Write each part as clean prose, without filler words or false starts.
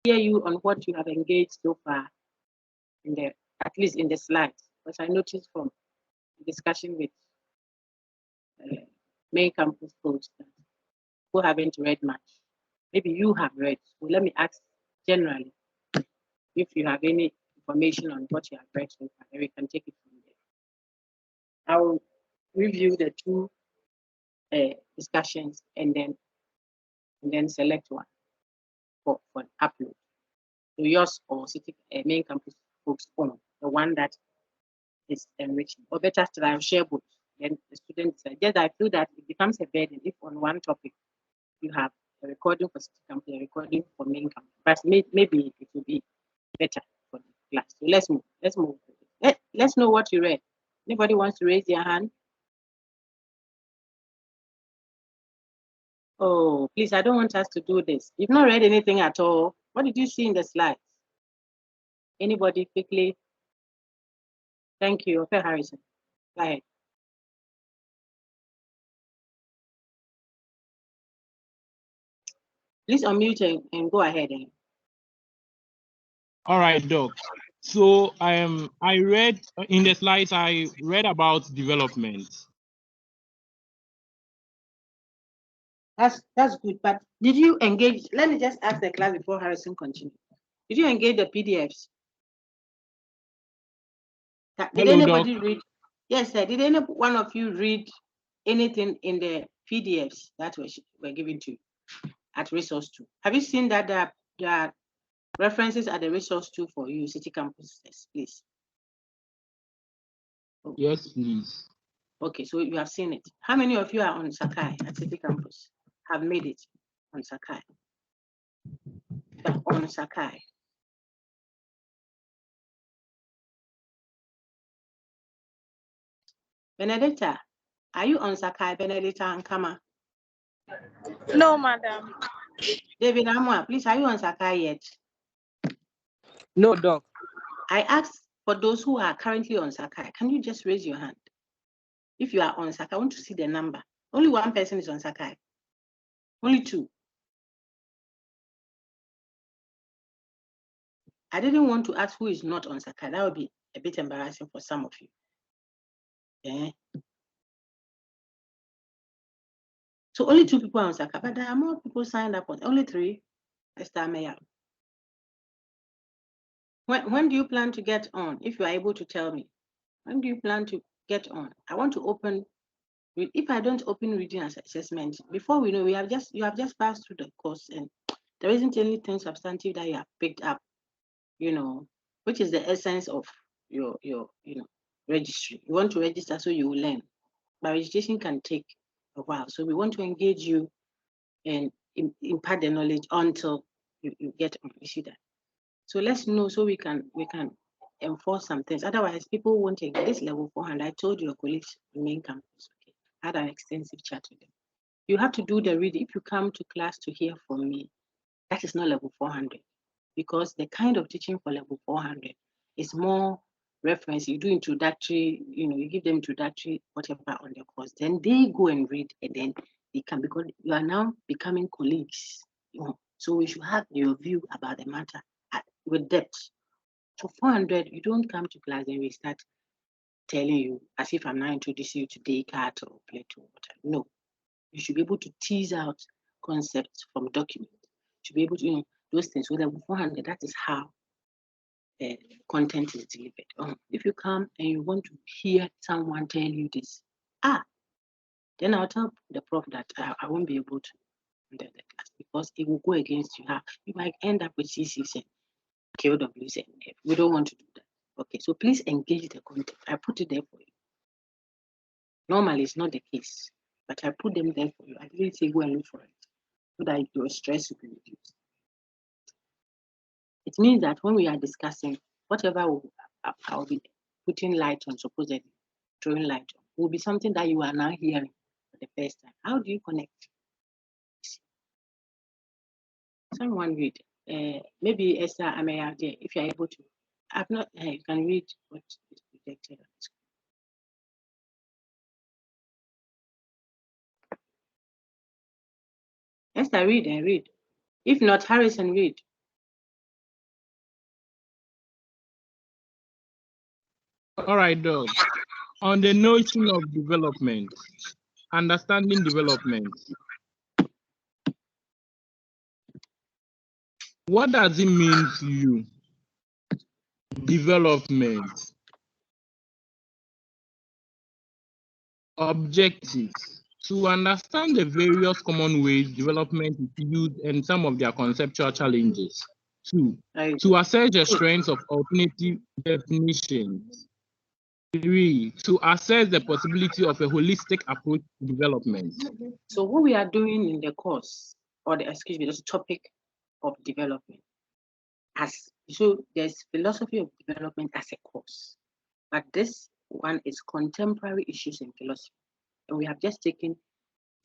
hear you on what you have engaged so far in the, at least in the slides, because I noticed from discussion with main campus folks who haven't read much. Maybe you have read. So let me ask generally if you have any information on what you have read so far, then we can take it from there. I will review the two discussions and then select one for upload. So yours or city main campus folks on the one that is enriching, or better still, I'll share both. Then the students just I feel that it becomes a burden if on one topic you have a recording for city campus, a recording for main campus. But maybe it will be better for the class. So let's move. Let's move. Let's know what you read. Anybody wants to raise their hand? Oh, please, I don't want us to do this. You've not read anything at all. What did you see in the slides? Anybody quickly? Thank you. Okay, Harrison. Go ahead. Please unmute and go ahead. All right, Doc. So I read in the slides, I read about development. That's good, but did you engage? Let me just ask the class before Harrison continues. Did you engage the PDFs? Did anybody read? Yes, sir. Did any one of you read anything in the PDFs that were given to you at resource 2? Have you seen that there are references at the resource 2 for you, city campuses, please? Oh. Yes, please. Okay, so you have seen it. How many of you are on Sakai at city campus? Have made it on Sakai? On Sakai. Benedicta, are you on Sakai, Benedicta and Kama? No, madam. David Amwa, please, are you on Sakai yet? No, Doc. I asked for those who are currently on Sakai. Can you just raise your hand? If you are on Sakai, I want to see the number. Only one person is on Sakai. Only two. I didn't want to ask who is not on Sakai. That would be a bit embarrassing for some of you. Yeah. So only 2 people are on Sakai, but there are more people signed up on. Only 3. Esther Meyer. When do you plan to get on? If you are able to tell me, when do you plan to get on? I want to open. If I don't open reading assessment, before we know, you have just passed through the course and there isn't anything substantive that you have picked up, which is the essence of your registry. You want to register so you will learn, but registration can take a while. So we want to engage you and impart the knowledge until you get on. You see that? So let's know so we can enforce some things. Otherwise, people won't take this level 400. I told your colleagues in main campus, okay, I had an extensive chat with them. You have to do the reading. If you come to class to hear from me, that is not level 400, because the kind of teaching for level 400 is more reference. You do introductory, you give them introductory, whatever on the course. Then they go and read, and then they can, because you are now becoming colleagues. So we should have your view about the matter with depth. So 400, you don't come to class and we start telling you as if I'm now introducing you to Descartes or Plato. No, you should be able to tease out concepts from documents. You should be able to, those things. So level 400, that is how content is delivered. If you come and you want to hear someone tell you this, then I'll tell the prof that I won't be able to enter the class because it will go against you. You might end up with CCs and KOWs and F. We don't want to do that. Okay, so please engage the content. I put it there for you. Normally, it's not the case, but I put them there for you. I didn't say go and look for it so that your stress will be reduced. It means that when we are discussing, whatever I'll be putting light on, supposedly throwing light on, will be something that you are now hearing for the first time. How do you connect? Someone read. Maybe Esther Ameya, if you're able to. I've not, you can read what is projected on the screen. Esther, read and read. If not, Harrison, read. All right, Doc. On the notion of development, understanding development, what does it mean to you? Development, objectives. To understand the various common ways development is used and some of their conceptual challenges. Two, Very to good. assess the strengths of alternative definitions. Three, to assess the possibility of a holistic approach to development. So what we are doing in the course, or the excuse me, this topic of development, so there's philosophy of development as a course, but this one is contemporary issues in philosophy, and we have just taken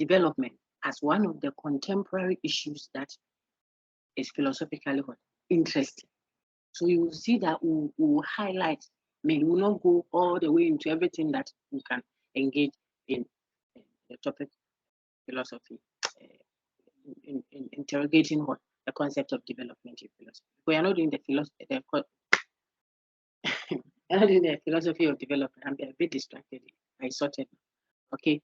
development as one of the contemporary issues that is philosophically interesting. So you will see that we will highlight, we will not go all the way into everything that we can engage in the topic philosophy, in interrogating what the concept of development in philosophy. We are not doing the philosophy, not doing the philosophy of development. I'm a bit distracted. I sorted. Okay.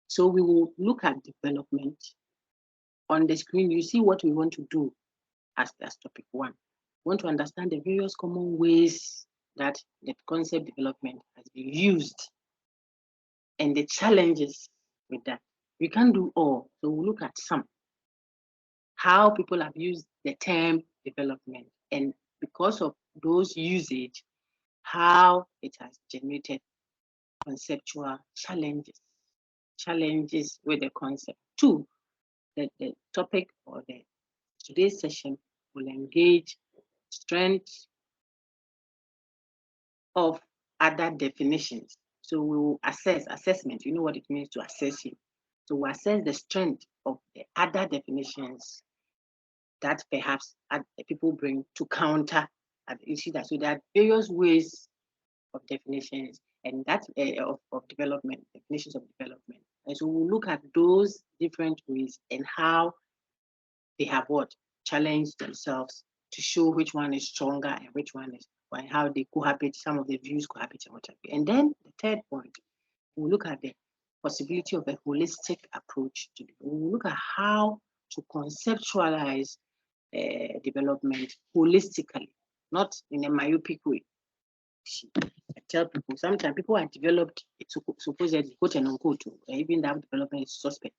So we will look at development on the screen. You see what we want to do as topic one. We want to understand the various common ways that the concept development has been used and the challenges with that. We can't do all, so we'll look at some. How people have used the term development, and because of those usage, how it has generated conceptual challenges with the concept. Two, the topic or the today's session will engage strengths of other definitions. So we will assessment. You know what it means to assess it. So we assess the strength of the other definitions that perhaps people bring to counter. You see that. So there are various ways of definitions and that of development, definitions of development. And so we'll look at those different ways and how they have what challenged themselves to show which one is stronger and which one is, and how they cohabit, some of the views cohabit and what have you. And then the third point, we'll look at the possibility of a holistic approach to it. We'll look at how to conceptualize development holistically, not in a myopic way. I tell people sometimes people are developed, it's supposedly quote and unquote, even that development is suspect.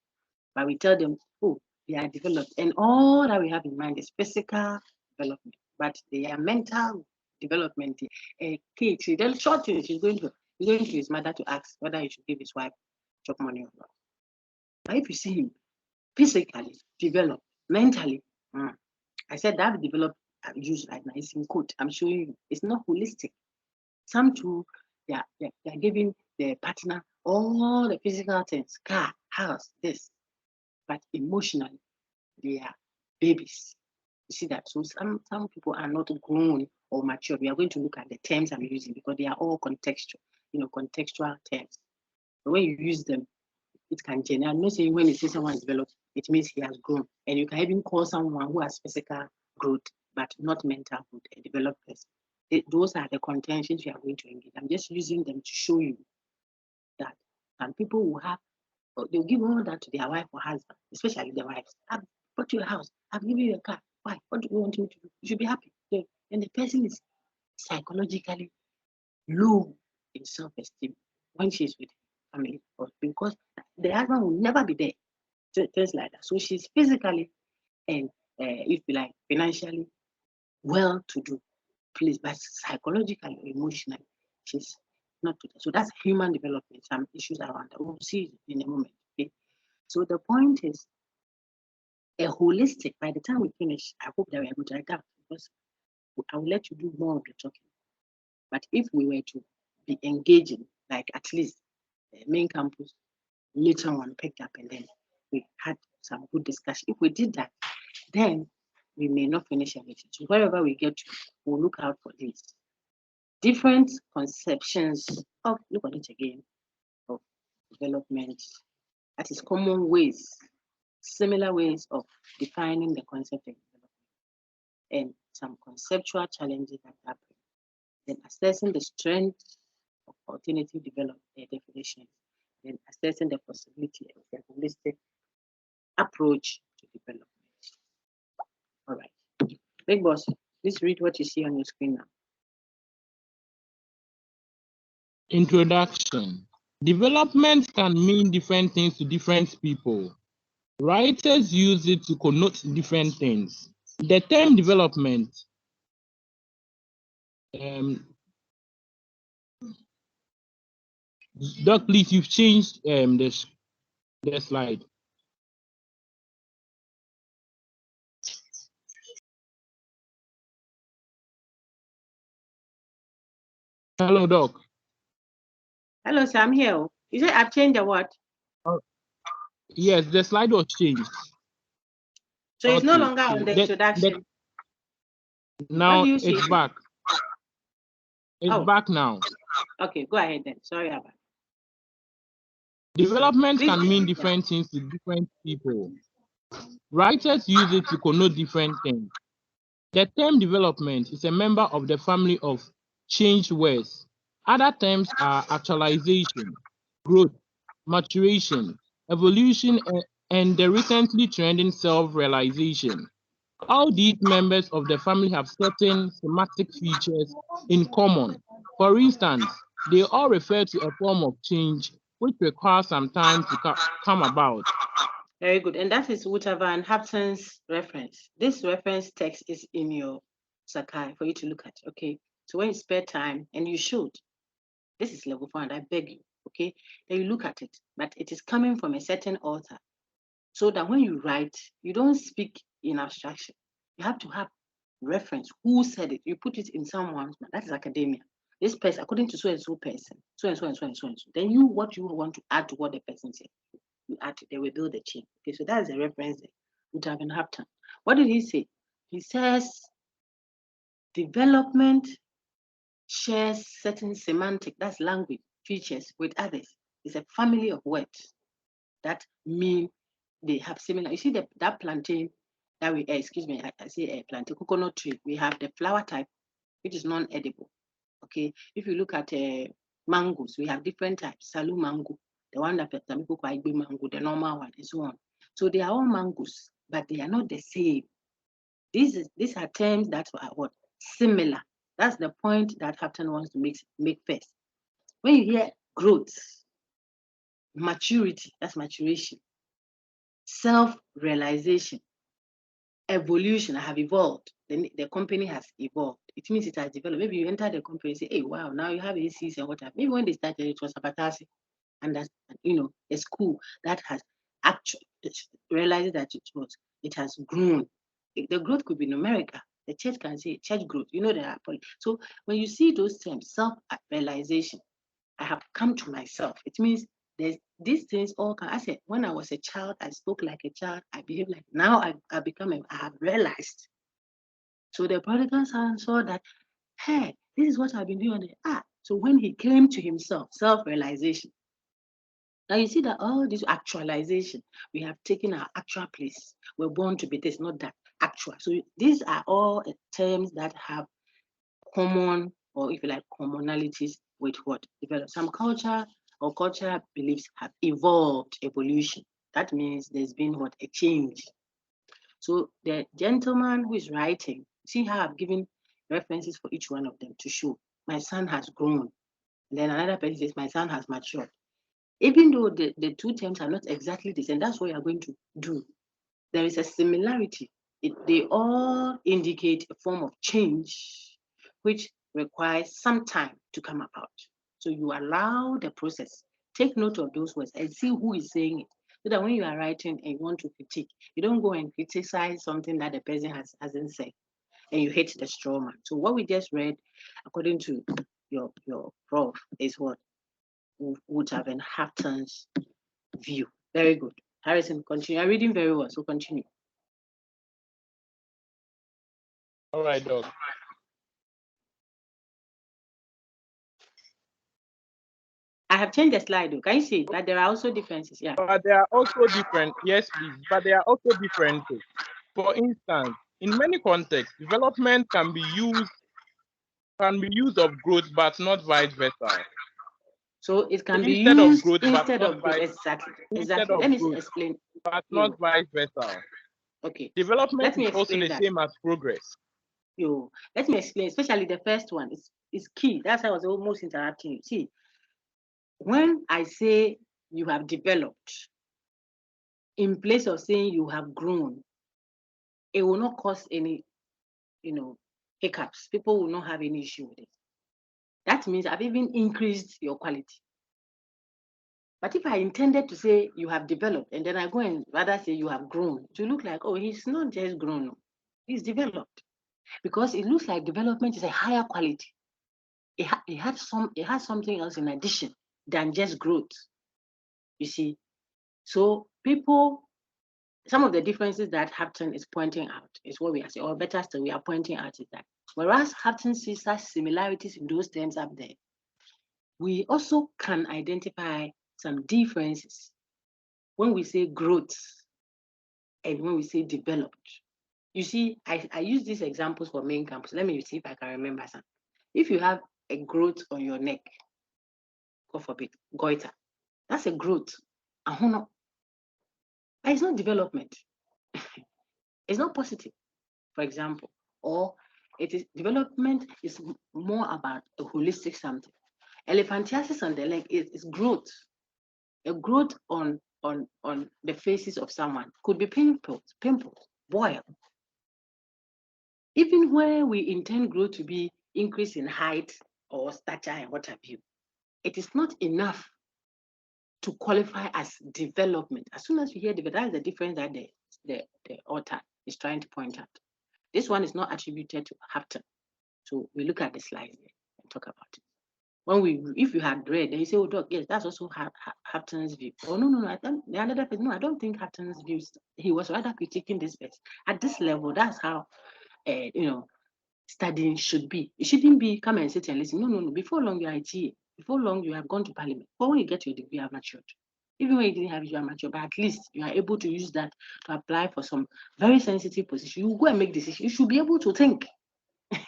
But we tell them, oh, they are developed, and all that we have in mind is physical development, but they are mental development. A kid, see, the short thing, he's going to his mother to ask whether he should give his wife chop money or not. But if you see him physically developed, mentally, I said that developed, used right now, it's in quote. I'm showing you, it's not holistic. Some too, they are giving their partner all the physical things, car, house, this, but emotionally, they are babies. You see that? So some people are not grown or mature. We are going to look at the terms I'm using because they are all contextual, contextual terms. So when you use them, it can generate. I'm not saying when you say someone is developed, it means he has grown. And you can even call someone who has physical growth, but not mental growth, a developed person. Those are the contentions we are going to engage. I'm just using them to show you that some people will have, they'll give all that to their wife or husband, especially the wives. I've bought you a house. I've given you a car. Why? What do you want me to do? You should be happy. And the person is psychologically low in self-esteem when she's with family, because the husband will never be there. Things like that. So she's physically and if you like financially well to do, please, but psychologically, emotionally, she's not to that. So that's human development, some issues around that. We'll see in a moment. Okay. So the point is a holistic, by the time we finish, I hope that we're able to adapt because I will let you do more of the talking. But if we were to be engaging, like at least the main campus, later on picked up and then we had some good discussion. If we did that, then we may not finish everything. So wherever we get to, we'll look out for this. Different conceptions of, look at it again, of development. That is common ways, similar ways of defining the concept of development and some conceptual challenges that happen. Then assessing the strength alternative development definitions, and assessing the possibility of a holistic approach to development. All right. Big boss, please read what you see on your screen now. Introduction. Development can mean different things to different people. Writers use it to connote different things. The term development Doc, please, you've changed the slide. Hello, Doc. Hello, sir, I'm here. You said I've changed the what? Yes, the slide was changed. So it's no longer on the introduction. Now it's back. It's back now. Okay, go ahead then. Sorry about it. Development can mean different things to different people. Writers use it to connote different things. The term development is a member of the family of changed words. Other terms are actualization, growth, maturation, evolution, and the recently trending self-realization. All these members of the family have certain semantic features in common. For instance, they all refer to a form of change which requires some time to come about. Very good. And that is Wouter Van Haften's reference. This reference text is in your Sakai for you to look at. Okay. So when you spare time, and you should, this is level 4, and I beg you, okay, then you look at it. But it is coming from a certain author. So that when you write, you don't speak in abstraction. You have to have reference. Who said it? You put it in someone's mouth. That is academia. This person, according to so and so person, so and so and so and so and so. Then you, what you want to add to what the person said, you add it. They will build a chain. Okay, so that is a reference there. Would have been Haften. What did he say? He says development shares certain semantic, that's language, features with others. It's a family of words that mean they have similar. You see that plantain that we, excuse me, I say a plantain, coconut tree. We have the flower type, which is non-edible. Okay, if you look at mangoes, we have different types. Salu mango, the one that some people call mango, the normal one, and so on. So they are all mangoes, but they are not the same. These are terms that are what? Similar. That's the point that Haften wants to make first. When you hear growth, maturity, that's maturation, self-realization, evolution, I have evolved. The company has evolved. It means it has developed. Maybe you enter the company and say, hey, wow, now you have ACs and whatever. Maybe when they started, it was Abatasi. And that's, a school that has actually realized that it has grown. The growth could be numerical. The church can say church growth. So when you see those terms, self-realization, I have come to myself. It means these things all can. I said, when I was a child, I spoke like a child. I behaved like. Now I have realized. So the prodigal son saw that, hey, this is what I've been doing. So when he came to himself, self-realization. Now you see that all this actualization, we have taken our actual place. We're born to be this, not that actual. So these are all terms that have common, or if you like, commonalities with what developed. Some culture or cultural beliefs have evolved, evolution. That means there's been what? A change. So the gentleman who is writing, see how I've given references for each one of them to show my son has grown. And then another person says my son has matured. Even though the two terms are not exactly the same, that's what you're going to do. There is a similarity. They all indicate a form of change, which requires some time to come about. So you allow the process. Take note of those words and see who is saying it. So that when you are writing and you want to critique, you don't go and criticize something that the person hasn't said and you hit the straw man. So what we just read, according to your prof, is what would have been Haften's view. Very good. Harrison, continue. You're reading very well, so continue. All right, Doc. I have changed the slide, though. Can you see it? But there are also differences. Yeah. But there are also different. Yes, please. But there are also differences. For instance, in many contexts, development can be used of growth, but not vice versa. So it can be Instead of used growth, but instead not of growth. vice. Exactly. Instead Exactly. of Let me growth, explain. but not You. vice versa. Okay. Development Let me is also explain the that. same as progress. You. Let me explain, especially the first one. Is key. That's why I was almost interrupting you. See, when I say you have developed, in place of saying you have grown, it will not cause any, hiccups. People will not have any issue with it. That means I've even increased your quality. But if I intended to say you have developed, and then I go and rather say you have grown, to look like, oh, he's not just grown, he's developed. Because it looks like development is a higher quality. It has something else in addition than just growth. You see, so some of the differences that Hampton is pointing out is what we are saying, or better still, we are pointing out is that whereas Hampton sees such similarities in those terms up there, we also can identify some differences when we say growth and when we say developed. You see, I use these examples for main campus. Let me see if I can remember some. If you have a growth on your neck, God forbid, goiter, that's a growth. But it's not development. It's not positive, for example. Or it is development is more about a holistic something. Elephantiasis on the leg is growth. A growth on the faces of someone could be pimples, boil. Even where we intend growth to be increase in height or stature and what have you, it is not enough to qualify as development. As soon as you hear development, that's the difference that the author is trying to point out. This one is not attributed to Hampton. So we look at the slides there and talk about it. If you had read, then you say, oh, doc, yes, that's also Hampton's view. Oh, no, I don't. The other person, no, I don't think Hampton's views. He was rather critiquing this verse. At this level, that's how, studying should be. It shouldn't be come and sit and listen. No. Before long, you are a TA. Before long, you have gone to parliament. But when you get your degree, you have matured. Even when you didn't have it, you are matured. But at least you are able to use that to apply for some very sensitive position. You go and make decisions. You should be able to think.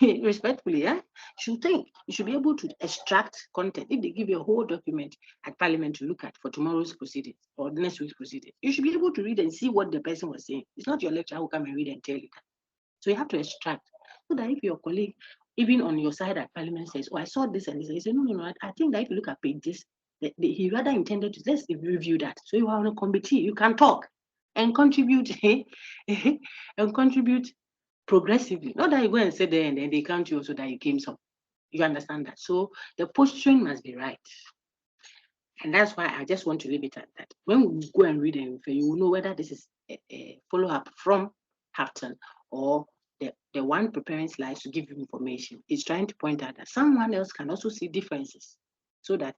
Respectfully, yeah? You should think. You should be able to extract content. If they give you a whole document at parliament to look at for tomorrow's proceedings or next week's proceedings, you should be able to read and see what the person was saying. It's not your lecturer who come and read and tell you that. So you have to extract. So that if your colleague, even on your side at parliament, says, oh, I saw this and this, you say, no, I think that if you look at pages, he rather intended to let's review that. So you are on a committee, you can talk and contribute and contribute progressively. Not that you go and sit there and then they count you also that you came some. You understand that? So the posturing must be right. And that's why I just want to leave it at that. When we go and read and refer, you will know whether this is a follow-up from Hampton or the one preparing slides to give you information is trying to point out that someone else can also see differences so that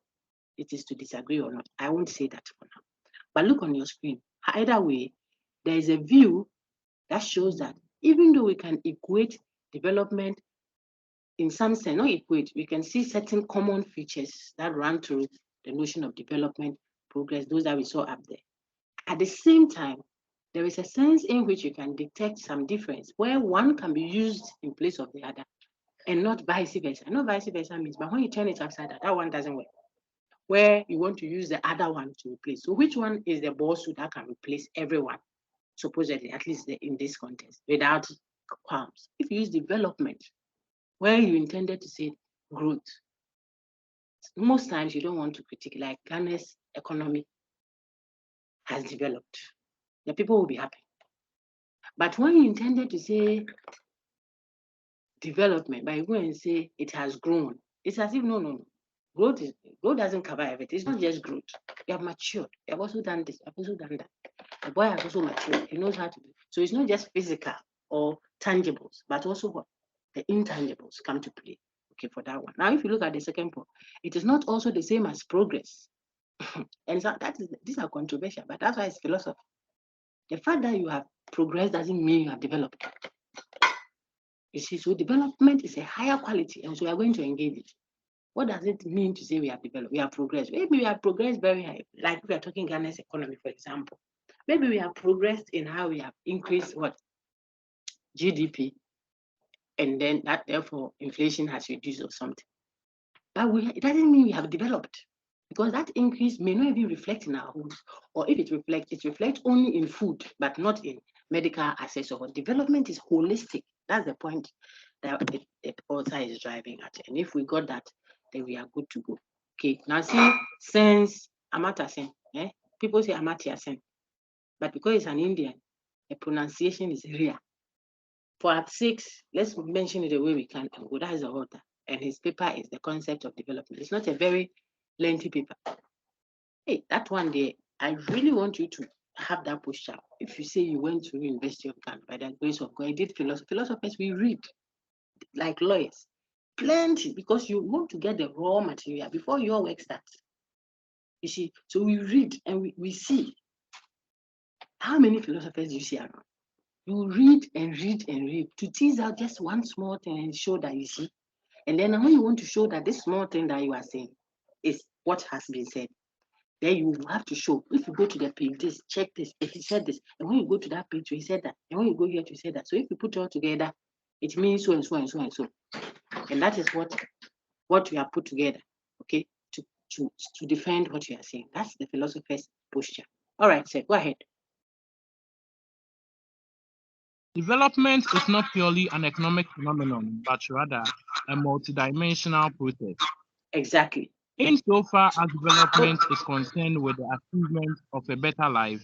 it is to disagree or not. I won't say that for now. But look on your screen. Either way, there is a view that shows that even though we can equate development in some sense, not equate, we can see certain common features that run through the notion of development, progress, those that we saw up there. At the same time, there is a sense in which you can detect some difference where one can be used in place of the other and not vice versa. Not vice versa means, but when you turn it upside down, that one doesn't work. Where you want to use the other one to replace. So which one is the boss that can replace everyone? Supposedly, at least in this context, without qualms. If you use development, where you intended to say growth, most times you don't want to critique, like Ghana's economy has developed. The people will be happy. But when you intended to say development, but you go and say it has grown, it's as if no. Growth doesn't cover everything. It's not just growth. You have matured. You have also done this. You have also done that. The boy has also matured. He knows how to do. So it's not just physical or tangibles, but also what the intangibles come to play. Okay, for that one. Now, if you look at the second point, it is not also the same as progress. And so these are controversial, but that's why it's philosophy. The fact that you have progressed doesn't mean you have developed. You see, so development is a higher quality, and so we are going to engage it. What does it mean to say we have developed? We have progressed. Maybe we have progressed very high, like if we are talking Ghana's economy, for example. Maybe we have progressed in how we have increased what GDP, and then that therefore inflation has reduced or something. But it doesn't mean we have developed. because that increase may not even reflect in our homes, or if it reflects only in food, but not in medical access. Or development is holistic. That's the point that it also is driving at. And if we got that, then we are good to go. Okay, now see, since Amartya Sen, people say Amartya Sen, but because it's an Indian, the pronunciation is Ria. For at 6, let's mention it the way we can. That is the author, and his paper is the concept of development. It's not a very lengthy paper. Hey, that one day, I really want you to have that posture. If you say you went to University of Ghana by the grace of God, you did philosophy. Philosophers, we read like lawyers, plenty, because you want to get the raw material before your work starts. You see, so we read and we see. How many philosophers do you see around? You read and read and read to tease out just one small thing and show that you see. And then when you want to show that this small thing that you are saying is what has been said, then you have to show. If you go to the page, this, check this, if he said this, and when you go to that page, he said that, and when you go here to say that. So if you put it all together, it means so and so and so and so. And that is what we have put together, okay, to defend what you are saying. That's the philosopher's posture. All right, sir, go ahead. Development is not purely an economic phenomenon, but rather a multidimensional process. Exactly. Insofar as development is concerned with the achievement of a better life,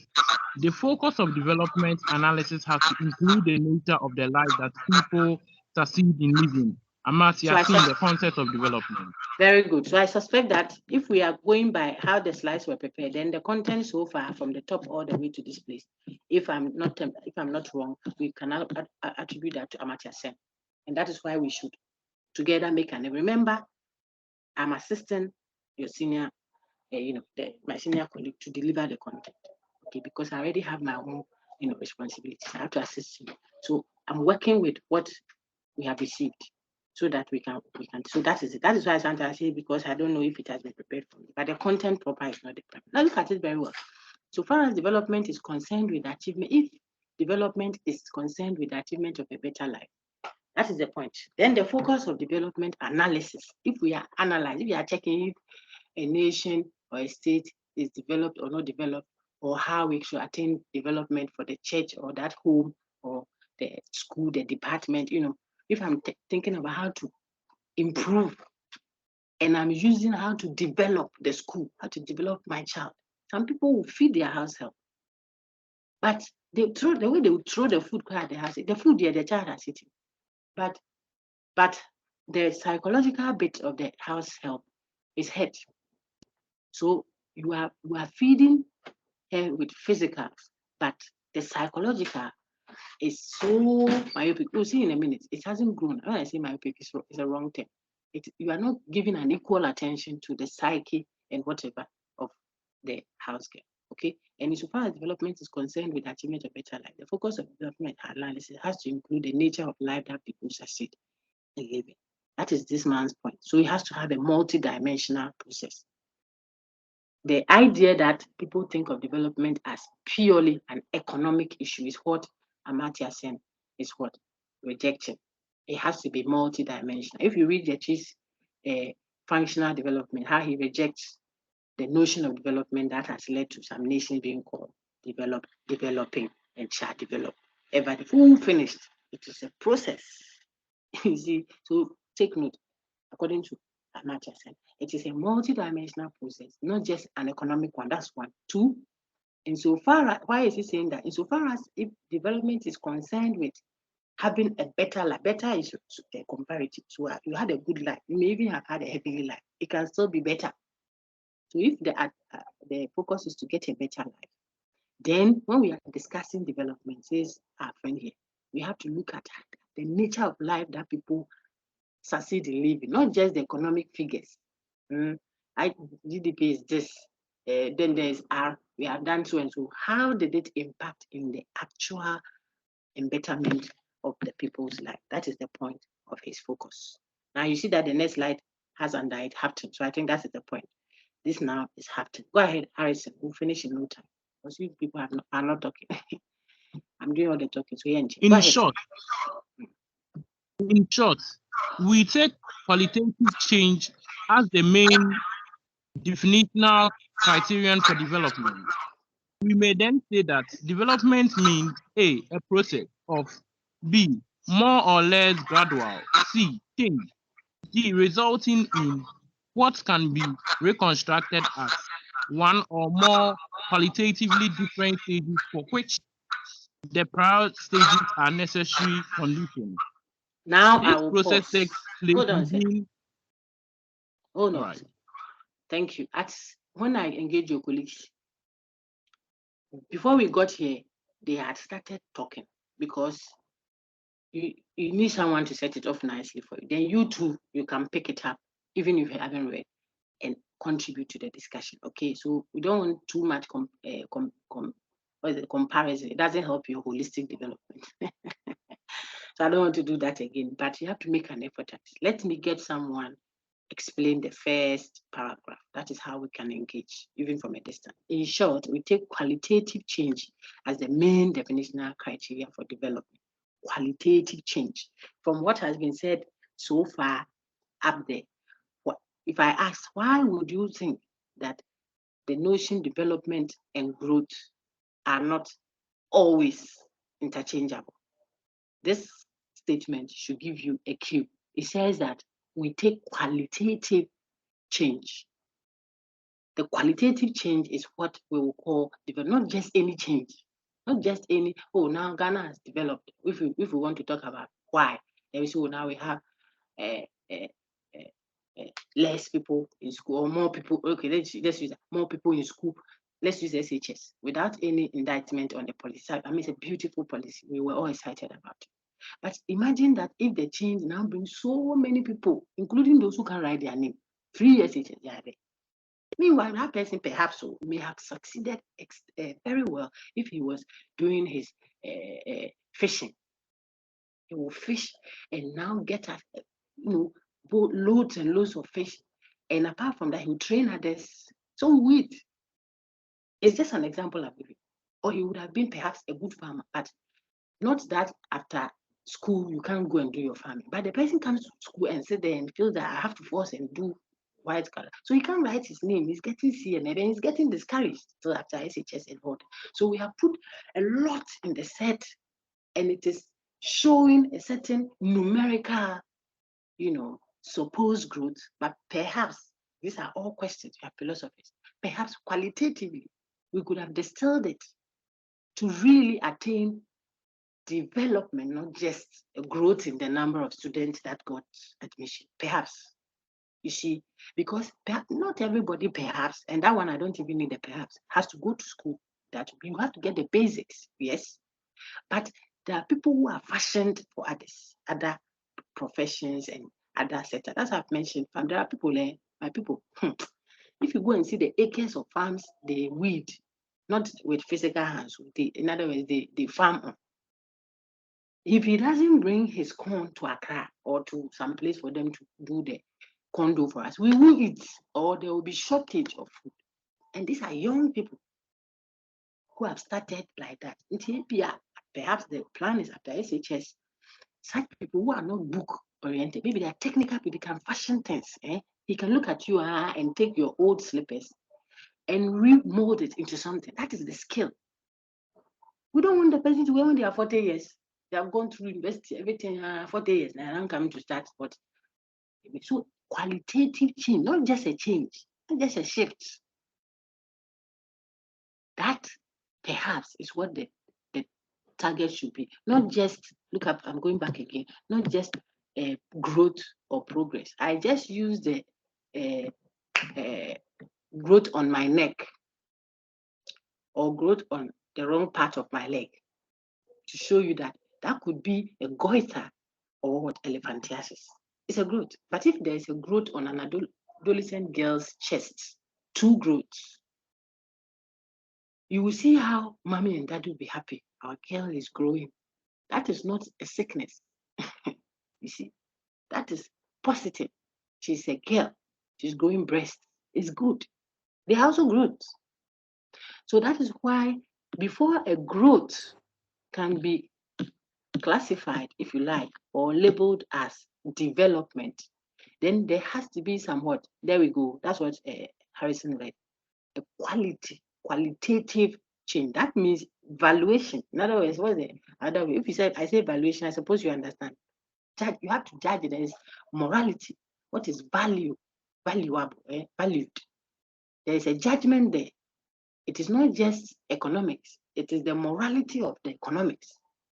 the focus of development analysis has to include the nature of the life that people succeed in living. Amartya Sen, the concept of development. Very good. So I suspect that if we are going by how the slides were prepared, then the content so far from the top all the way to this place, if I'm not wrong, we can attribute that to Amartya Sen, and that is why we should together make an. Remember, I'm assisting your senior, my senior colleague to deliver the content, okay? Because I already have my own, responsibilities. I have to assist you. So I'm working with what we have received, so that we can. So that is it. That is why sometimes I say, because I don't know if it has been prepared for me, but the content proper is not the problem. Now look at it very well. So far as development is concerned with achievement, if development is concerned with the achievement of a better life, that is the point. Then the focus of development analysis. If we are analyzing, if we are checking if a nation or a state is developed or not developed, or how we should attain development for the church or that home or the school, the department, if I'm thinking about how to improve, and I'm using how to develop the school, how to develop my child. Some people will feed their house help, but the way they would throw the food at the house, the food there, the child is eating. But the psychological bit of the house help is head. So you are feeding her with physical, but the psychological is so myopic. We'll see in a minute. It hasn't grown. When I say myopic, it's a wrong term. You are not giving an equal attention to the psyche and whatever of the house girl. Okay. And as far as development is concerned with achievement of better life, the focus of development analysis has to include the nature of life that people succeed in living. That is this man's point. So he has to have a multi-dimensional process. The idea that people think of development as purely an economic issue is what Amartya Sen is rejecting. It has to be multidimensional. If you read the chief's functional development, how he rejects the notion of development that has led to some nations being called developing, and shall develop. Ever full finished. It is a process. You see, so take note. According to Amartya Sen, it is a multidimensional process, not just an economic one. That's one. Two, insofar as, why is he saying that? Insofar as if development is concerned with having a better life, better is a comparative. So you had a good life, you may even have had a heavenly life. It can still be better. So if the focus is to get a better life, then when we are discussing development, says our friend here, we have to look at the nature of life that people succeed in living, not just the economic figures. GDP is this, then there's R, we have done so and so. How did it impact in the actual betterment of the people's life? That is the point of his focus. Now you see that the next slide has under it Hampton. So I think that's the point. This now is Hampton. Go ahead, Harrison. We'll finish in no time. Because you people are not talking. I'm doing all the talking. So in short, we take qualitative change as the main definitional criterion for development. We may then say that development means A, a process of B, more or less gradual, C, change, D, resulting in what can be reconstructed as one or more qualitatively different stages for which the prior stages are necessary conditions. Now I This will process pause. takes place Hold on a second. within. Hold All on. right. Thank you. When I engage your colleagues, before we got here, they had started talking because you need someone to set it off nicely for you. Then you too, you can pick it up, even if you haven't read, and contribute to the discussion. Okay, so we don't want too much comparison. It doesn't help your holistic development. So I don't want to do that again, but you have to make an effort at it. Let me get someone explain the first paragraph. That is how we can engage, even from a distance. In short, we take qualitative change as the main definitional criteria for development. Qualitative change from what has been said so far up there. If I ask, why would you think that the notion development and growth are not always interchangeable? This statement should give you a cue. It says that we take qualitative change. The qualitative change is what we will call development, not just any change, not just any, oh, now Ghana has developed. If we want to talk about why, then we say, oh, now we have uh, uh, less people in school or more people. Okay, let's use that. More people in school. Let's use SHS without any indictment on the policy. I mean, it's a beautiful policy. We were all excited about it. But imagine that if the change now brings so many people, including those who can write their name, 3 SHS, they are there. Meanwhile, that person perhaps may have succeeded very well if he was doing his fishing. He will fish and now get loads and loads of fish. And apart from that, he will train others. So wait, it's just an example I'm giving. Or he would have been perhaps a good farmer, but not that after school you can't go and do your farming. But the person comes to school and sit there and feels that I have to force and do white color. So he can't write his name. He's getting C and then he's getting discouraged till after SHS and all. So we have put a lot in the set, and it is showing a certain numerical, supposed growth, but perhaps these are all questions you have philosophies. Perhaps qualitatively, we could have distilled it to really attain development, not just a growth in the number of students that got admission. Perhaps, you see, because not everybody perhaps, and that one I don't even need the perhaps, has to go to school. That you have to get the basics, yes. But there are people who are fashioned for others, other professions and other sectors. As I've mentioned, there are people there, my people, if you go and see the acres of farms, they weed, not with physical hands, in other words, they farm on. If he doesn't bring his corn to Accra or to some place for them to do the condo for us, we will eat, or there will be shortage of food. And these are young people who have started like that. Perhaps the plan is after SHS, such people who are not book oriented, maybe they are technical, but they can fashion things. He can look at you and take your old slippers and remold it into something. That is the skill. We don't want the person to wait when they are 40 years. They have gone through university, everything, 40 years, now I'm coming to start. But so qualitative change, not just a change, not just a shift. That perhaps is what the target should be. Not just, look up, I'm going back again, not just growth or progress. I just use the growth on my neck or growth on the wrong part of my leg to show you that that could be a goiter or what elephantiasis. It's a growth. But if there is a growth on an adolescent girl's chest, 2 growths, you will see how mommy and daddy will be happy. Our girl is growing. That is not a sickness. You see, that is positive. She's a girl. She's growing breast. It's good. They are also growths. So that is why before a growth can be classified, if you like, or labeled as development, then there has to be somewhat. There we go. That's what Harrison read, a qualitative change. That means valuation. In other words, what is it? Other way, if you say I say valuation, I suppose you understand. You have to judge it as morality. What is valuable, valued? There is a judgment there. It is not just economics. It is the morality of the economics,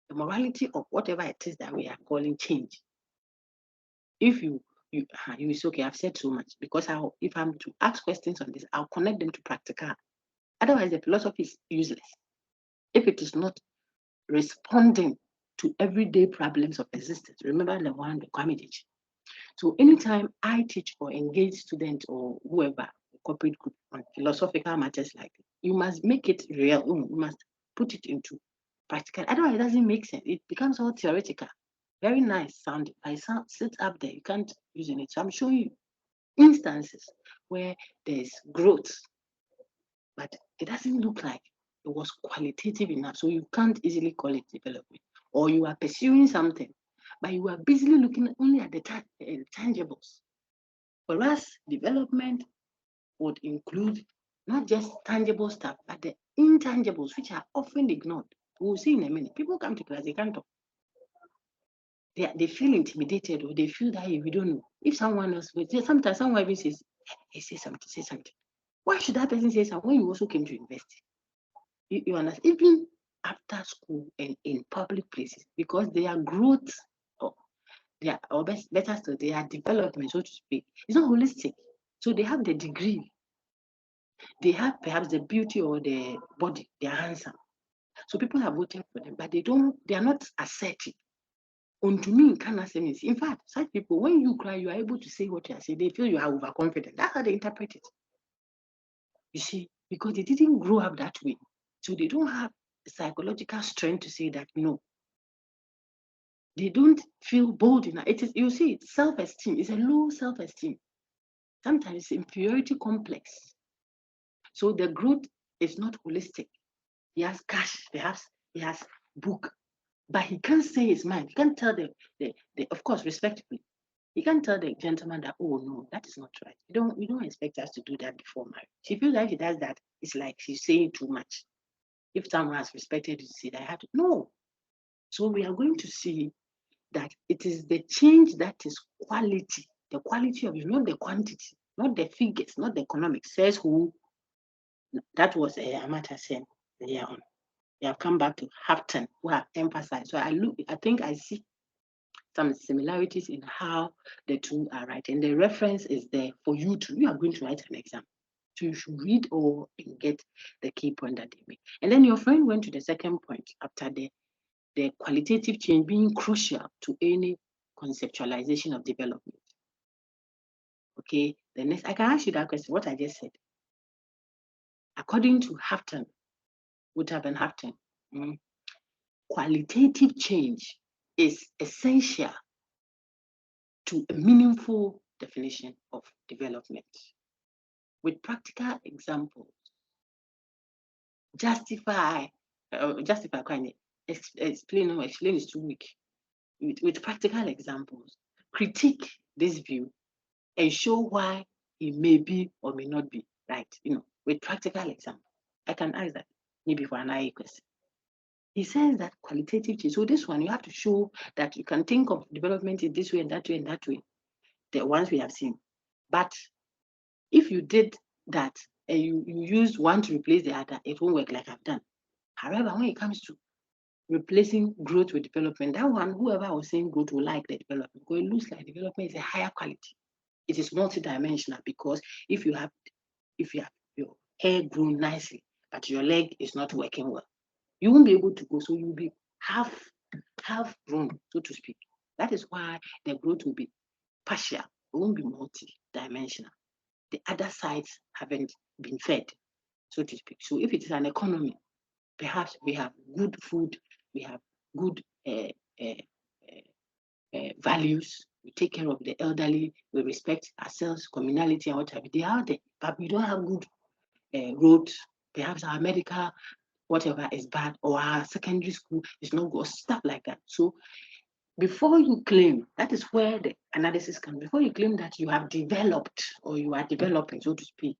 the morality of whatever it is that we are calling change. If you say, okay, I've said so much, because if I'm to ask questions on this, I'll connect them to practical. Otherwise, the philosophy is useless if it is not responding to everyday problems of existence. Remember the one, the Kwame. So anytime I teach or engage students or whoever, corporate group on philosophical matters like this, you must make it real. You must put it into practical. Otherwise, it doesn't make sense. It becomes all theoretical. Very nice sounding. I sit up there, you can't use it. So I'm showing you instances where there's growth, but it doesn't look like it was qualitative enough. So you can't easily call it development. Or you are pursuing something, but you are busily looking only at the tangibles. Whereas development would include not just tangible stuff, but the intangibles, which are often ignored. We'll see in a minute. People come to class, they can't talk. They feel intimidated, or they feel that we don't know. If someone else, sometimes someone even says, hey, say something. Why should that person say something when you also came to university? You understand? Even after school and in public places, because their growth, or better still, their development, so to speak, is not holistic. So they have the degree, they have perhaps the beauty or the body, they are handsome. So people have voted for them, but they are not assertive. To me, in fact, such people, when you cry, you are able to say what you are saying. They feel you are overconfident. That's how they interpret it. You see, because they didn't grow up that way. So they don't have psychological strength to say that no. They don't feel bold enough. It is, you see, self-esteem is a low self-esteem. Sometimes it's inferiority complex. So the growth is not holistic. He has cash, perhaps he has book, but he can't say his mind. He can't tell the of course, respectfully, he can't tell the gentleman that, oh no, that is not right. We don't expect us to do that before marriage. She feels like he does that, it's like she's saying too much. If someone has respected you, say that I have to. No. So we are going to see that it is the change that is quality, the quality of it, not the quantity, not the figures, not the economics. Says who? That was Amata Sen earlier on. They have come back to Hampton, who have emphasized. So I think I see some similarities in how the two are writing. The reference is there for you are going to write an exam. So you should read all and get the key point that they make. And then your friend went to the second point after the qualitative change being crucial to any conceptualization of development. Okay, the next, I can ask you that question, what I just said. According to Hampton, Woodham Hampton, qualitative change is essential to a meaningful definition of development. With practical examples, explain is too weak. With practical examples, critique this view and show why it may be or may not be right. With practical examples. I can ask that maybe for an IA question. He says that qualitative change. So this one, you have to show that you can think of development in this way and that way and that way. The ones we have seen. But if you did that and you used one to replace the other, it won't work like I've done. However, when it comes to replacing growth with development, that one, whoever was saying growth will like the development, because it looks like development is a higher quality. It is multidimensional, because if you have your hair grown nicely, but your leg is not working well, you won't be able to go. So you'll be half grown, so to speak. That is why the growth will be partial. It won't be multi-dimensional. The other sides haven't been fed, so to speak. So if it is an economy, perhaps we have good food, we have good values, we take care of the elderly, we respect ourselves, communality, and whatever. They are there, but we don't have good roads. Perhaps our medical, whatever is bad, or our secondary school is not good, stuff like that. So before you claim, that is where the analysis comes. Before you claim that you have developed or you are developing, so to speak,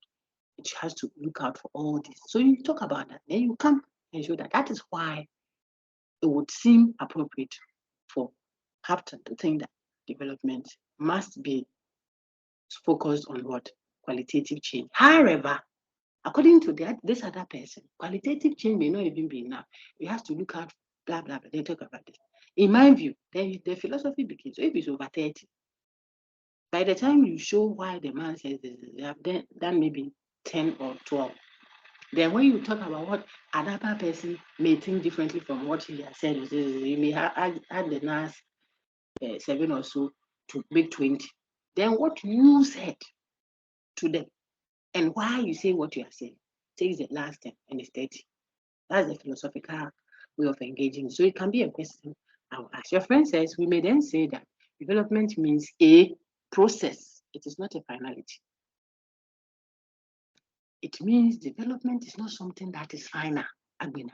it has to look out for all this. So you talk about that, then you come and show that. That is why it would seem appropriate for Captain to think that development must be focused on what? Qualitative change. However, according to this other person, qualitative change may not even be enough. We have to look out, blah, blah, blah. They talk about this. In my view, then the philosophy begins. So if it's over 30, by the time you show why the man says this, they have done maybe 10 or 12. Then when you talk about what another person may think differently from what he has said, you may add the last 7 or so to make 20. Then what you said to them and why you say what you are saying takes the last 10 and it's 30. That's the philosophical way of engaging. So it can be a question I'll ask. Your friend says, we may then say that development means a process. It is not a finality. It means development is not something that is final, Agbena.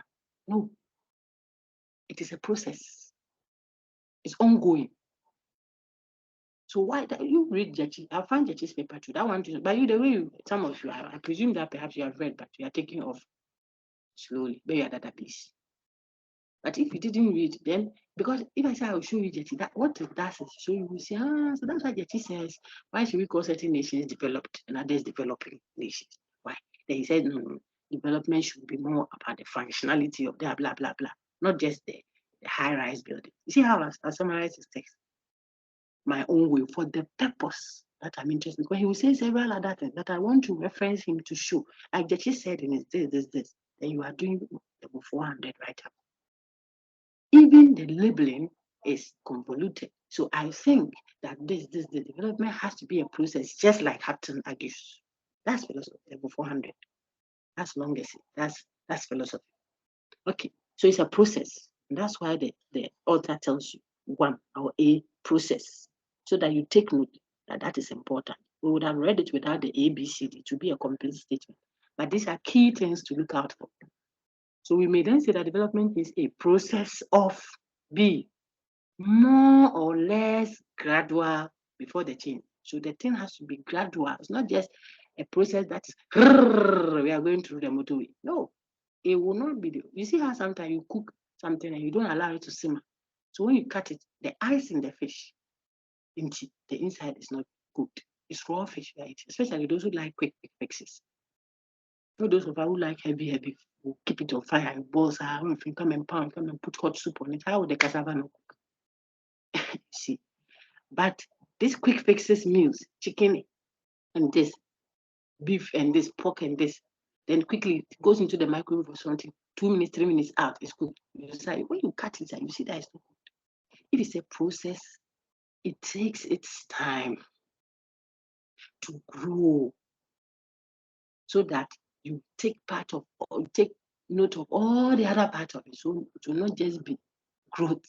No. It is a process. It's ongoing. So why that you read Jachi? I'll find Jachi's paper too. That one too. But you, the way some of you, I presume that perhaps you have read, but you are taking off slowly. Maybe at that piece. But if you didn't read, then because if I say I will show you Jachi, that what it does is show you, say, so that's what Jachi says. Why should we call certain nations developed and others developing nations? Why? Then he said, no, development should be more about the functionality of the blah blah blah, not just the high-rise building. You see how I summarize his text my own way for the purpose that I'm interested in. Because he will say several other things that I want to reference him to show. Like Jachi said in his this, then you are doing level 400 right up. Even the labeling is convoluted. So I think that the development has to be a process, just like Hapton argues. That's philosophy, level 400. That's legacy. That's philosophy. Okay, so it's a process. And that's why the author tells you one or a process, so that you take note that that is important. We would have read it without the ABCD to be a complete statement. But these are key things to look out for. So we may then say that development is a process of B, more or less gradual before the change. So the thing has to be gradual. It's not just a process that is, we are going through the motorway. No, it will not be. You see how sometimes you cook something and you don't allow it to simmer. So when you cut it, the ice in the fish, the inside is not cooked. It's raw fish, right? Especially those who like quick fixes. For those of us who like heavy, we'll keep it on fire, it boils, come and pound, come and put hot soup on it. How would the cassava not cook? See, but these quick fixes meals, chicken and this, beef and this, pork and this, then quickly it goes into the microwave or something. 2 minutes, 3 minutes out, it's cooked. You decide when you cut it, you see that it's not cooked. If it's a process, it takes its time to grow, so that you take note of all the other parts of it. So it will not just be growth,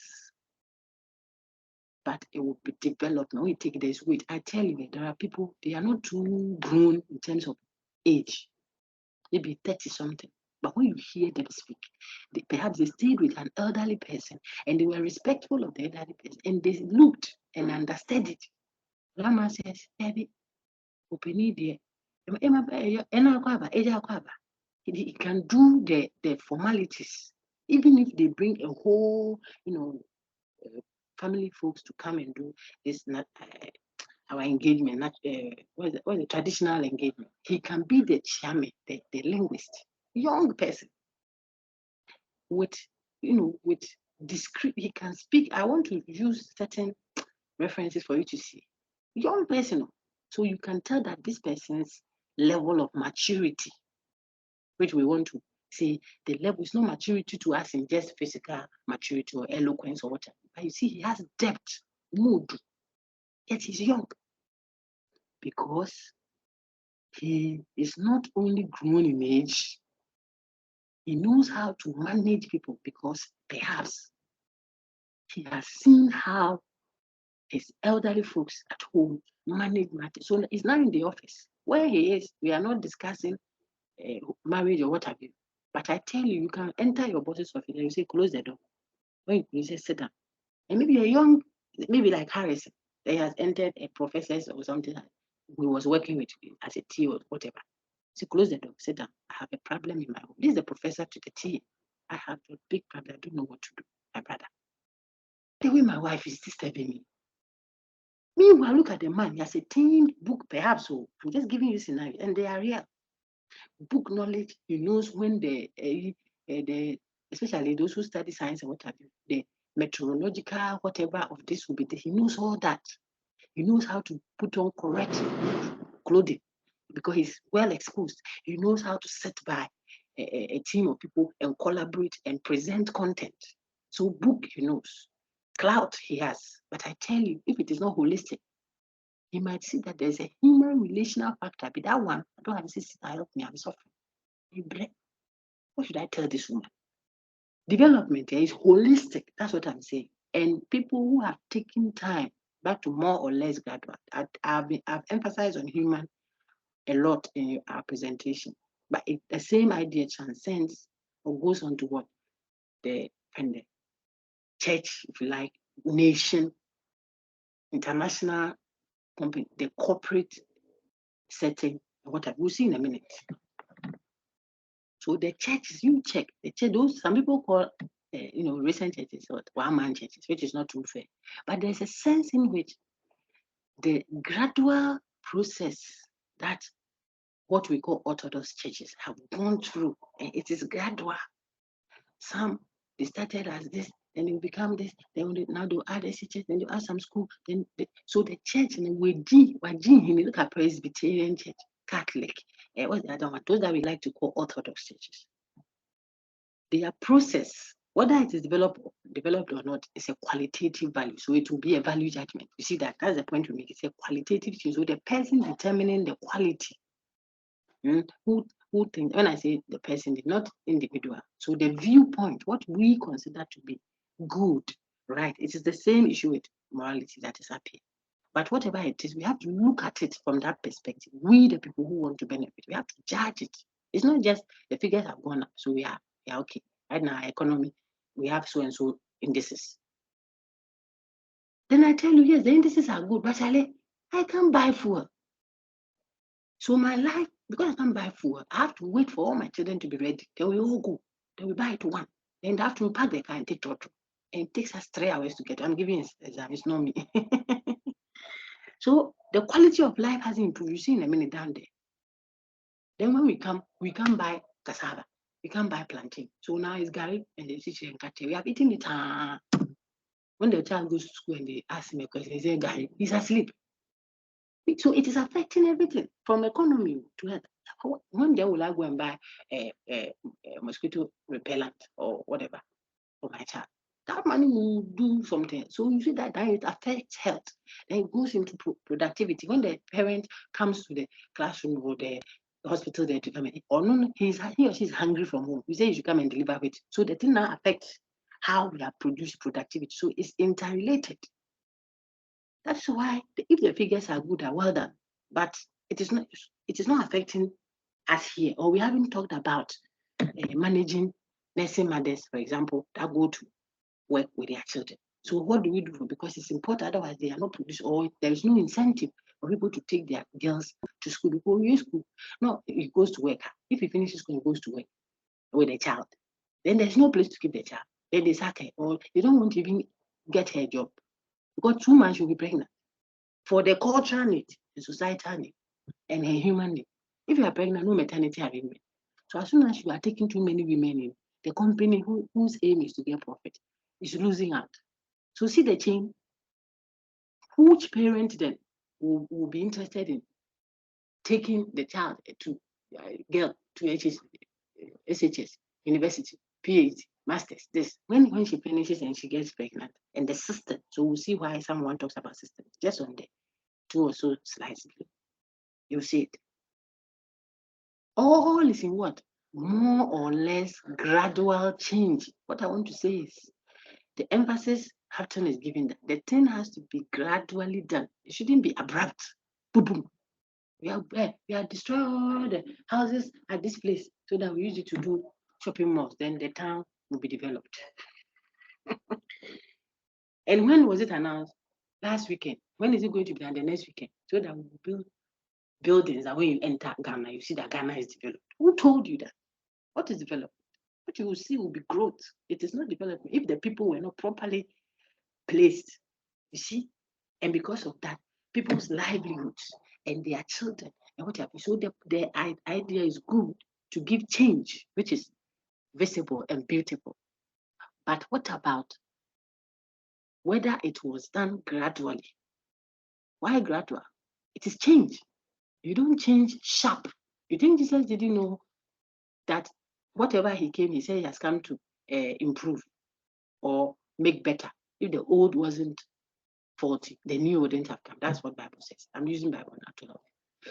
but it will be development. When you take this weight, I tell you, there are people, they are not too grown in terms of age, maybe 30 something. But when you hear them speak, perhaps they stayed with an elderly person and they were respectful of the elderly person and they looked and understood it. Grandma says, "Baby, open it there. He can do the formalities, even if they bring a whole, family folks to come and do this, not our engagement, not what is the traditional engagement. He can be the chairman, the linguist, young person with, with discreet. He can speak. I want to use certain references for you to see. Young person, so you can tell that this person's level of maturity, which we want to say, the level is not maturity to us in just physical maturity or eloquence or whatever. But you see, he has depth, mood, yet he's young because he is not only grown in age, he knows how to manage people because perhaps he has seen how his elderly folks at home manage matters. So he's now in the office. Where he is, we are not discussing marriage or what have you. But I tell you, you can enter your boss's office and you say, close the door. When you say, sit down. And maybe a young, maybe like Harrison, they has entered a professor's or something like we was working with as a T or whatever. Say, close the door, sit down. I have a problem in my home. This is the professor to the tea. I have a big problem. I don't know what to do, my brother. The way my wife is disturbing me. Meanwhile, look at the man. He has a teen book, perhaps. So I'm just giving you scenario, and they are real. Book knowledge. He knows when the especially those who study science and what have you, the meteorological whatever of this will be there. He knows all that. He knows how to put on correct clothing because he's well exposed. He knows how to sit by a team of people and collaborate and present content. So book he knows. Clout he has. But I tell you, if it is not holistic, he might see that there's a human relational factor. But that one, I don't have a sister help me, I'm suffering. What should I tell this woman? Development is holistic. That's what I'm saying. And people who have taken time back to more or less graduate, I've emphasized on human a lot in our presentation. But the same idea transcends or goes on to what the church, if you like, nation, international company, the corporate setting, whatever. We'll see in a minute. So the churches, you check the church. Those some people call, recent churches or one-man churches, which is not too fair. But there's a sense in which the gradual process that what we call Orthodox churches have gone through, and it is gradual. Some they started as this, then they become this, then now they add SHS, then they add some school, so the church and we look at Presbyterian church, Catholic, what's the other one? Those that we like to call Orthodox churches. Their process, whether it is developed or not, is a qualitative value. So it will be a value judgment. You see that's the point we make. It's a qualitative thing. So the person determining the quality. Who think, when I say the person, not individual. So the viewpoint, what we consider to be good, right? It is the same issue with morality that is up here. But whatever it is, we have to look at it from that perspective. We, the people who want to benefit, we have to judge it. It's not just the figures have gone up, so we are okay. Right now, our economy, we have so and so indices. Then I tell you, yes, the indices are good, but I can't buy fuel. So my life, because I can't buy food, I have to wait for all my children to be ready. Then we all go. Then we buy it one. Then they have to pack the car and take trotro. And it takes us 3 hours to get. I'm giving an exam. It's not me. So the quality of life hasn't improved. You see in a minute down there. Then when we come, we can't buy cassava. We can't buy plantain. So now it's Gary and the teacher and Kate. We have eaten it. When the child goes to school and they ask him a question, he says, Gary, he's asleep. So it is affecting everything from economy to health. One day will I go and buy a mosquito repellent or whatever for my child? That money will do something. So you see that it affects health. Then it goes into productivity. When the parent comes to the classroom or the hospital there to come in, or no, he or she is hungry from home. You say you should come and deliver it. So the thing now affects how we are producing productivity. So it's interrelated. That's why if the figures are good, are well done, but it is not affecting us here. Or we haven't talked about managing nursing mothers, for example, that go to work with their children. So what do we do? Because it's important, otherwise they are not produced, or there is no incentive for people to take their girls to school. Because we school, no, he goes to work. If he finishes school, he goes to work with a child. Then there's no place to keep the child. Then they sack her, or they don't want to even get her a job because 2 months she'll be pregnant. For the cultural need, the societal need, and a human need. If you are pregnant, no maternity arrangement. So as soon as you are taking too many women in, the company whose aim is to get profit is losing out. So see the chain. Which parent then will be interested in taking the child to girl to SHS, university, PhD, masters, this. When she finishes and she gets pregnant, and the system, so we'll see why someone talks about system, just on the 2 or so slides. You see it. All is in what? More or less gradual change. What I want to say is the emphasis Houghton is giving that the thing has to be gradually done. It shouldn't be abrupt. Boom, boom. We are destroying the houses at this place so that we use it to do shopping malls. Then the town will be developed. And when was it announced? Last weekend. When is it going to be done? The next weekend. So that we will build buildings that when you enter Ghana, you see that Ghana is developed. Who told you that? What is development? What you will see will be growth. It is not development if the people were not properly placed. You see? And because of that, people's livelihoods and their children and what have you. So the idea is good to give change, which is visible and beautiful. But what about whether it was done gradually? Why gradual? It is change. You don't change sharp. You think Jesus didn't know that whatever he came, he said he has come to improve or make better. If the old wasn't faulty, the new wouldn't have come. That's what Bible says. I'm using Bible now to help.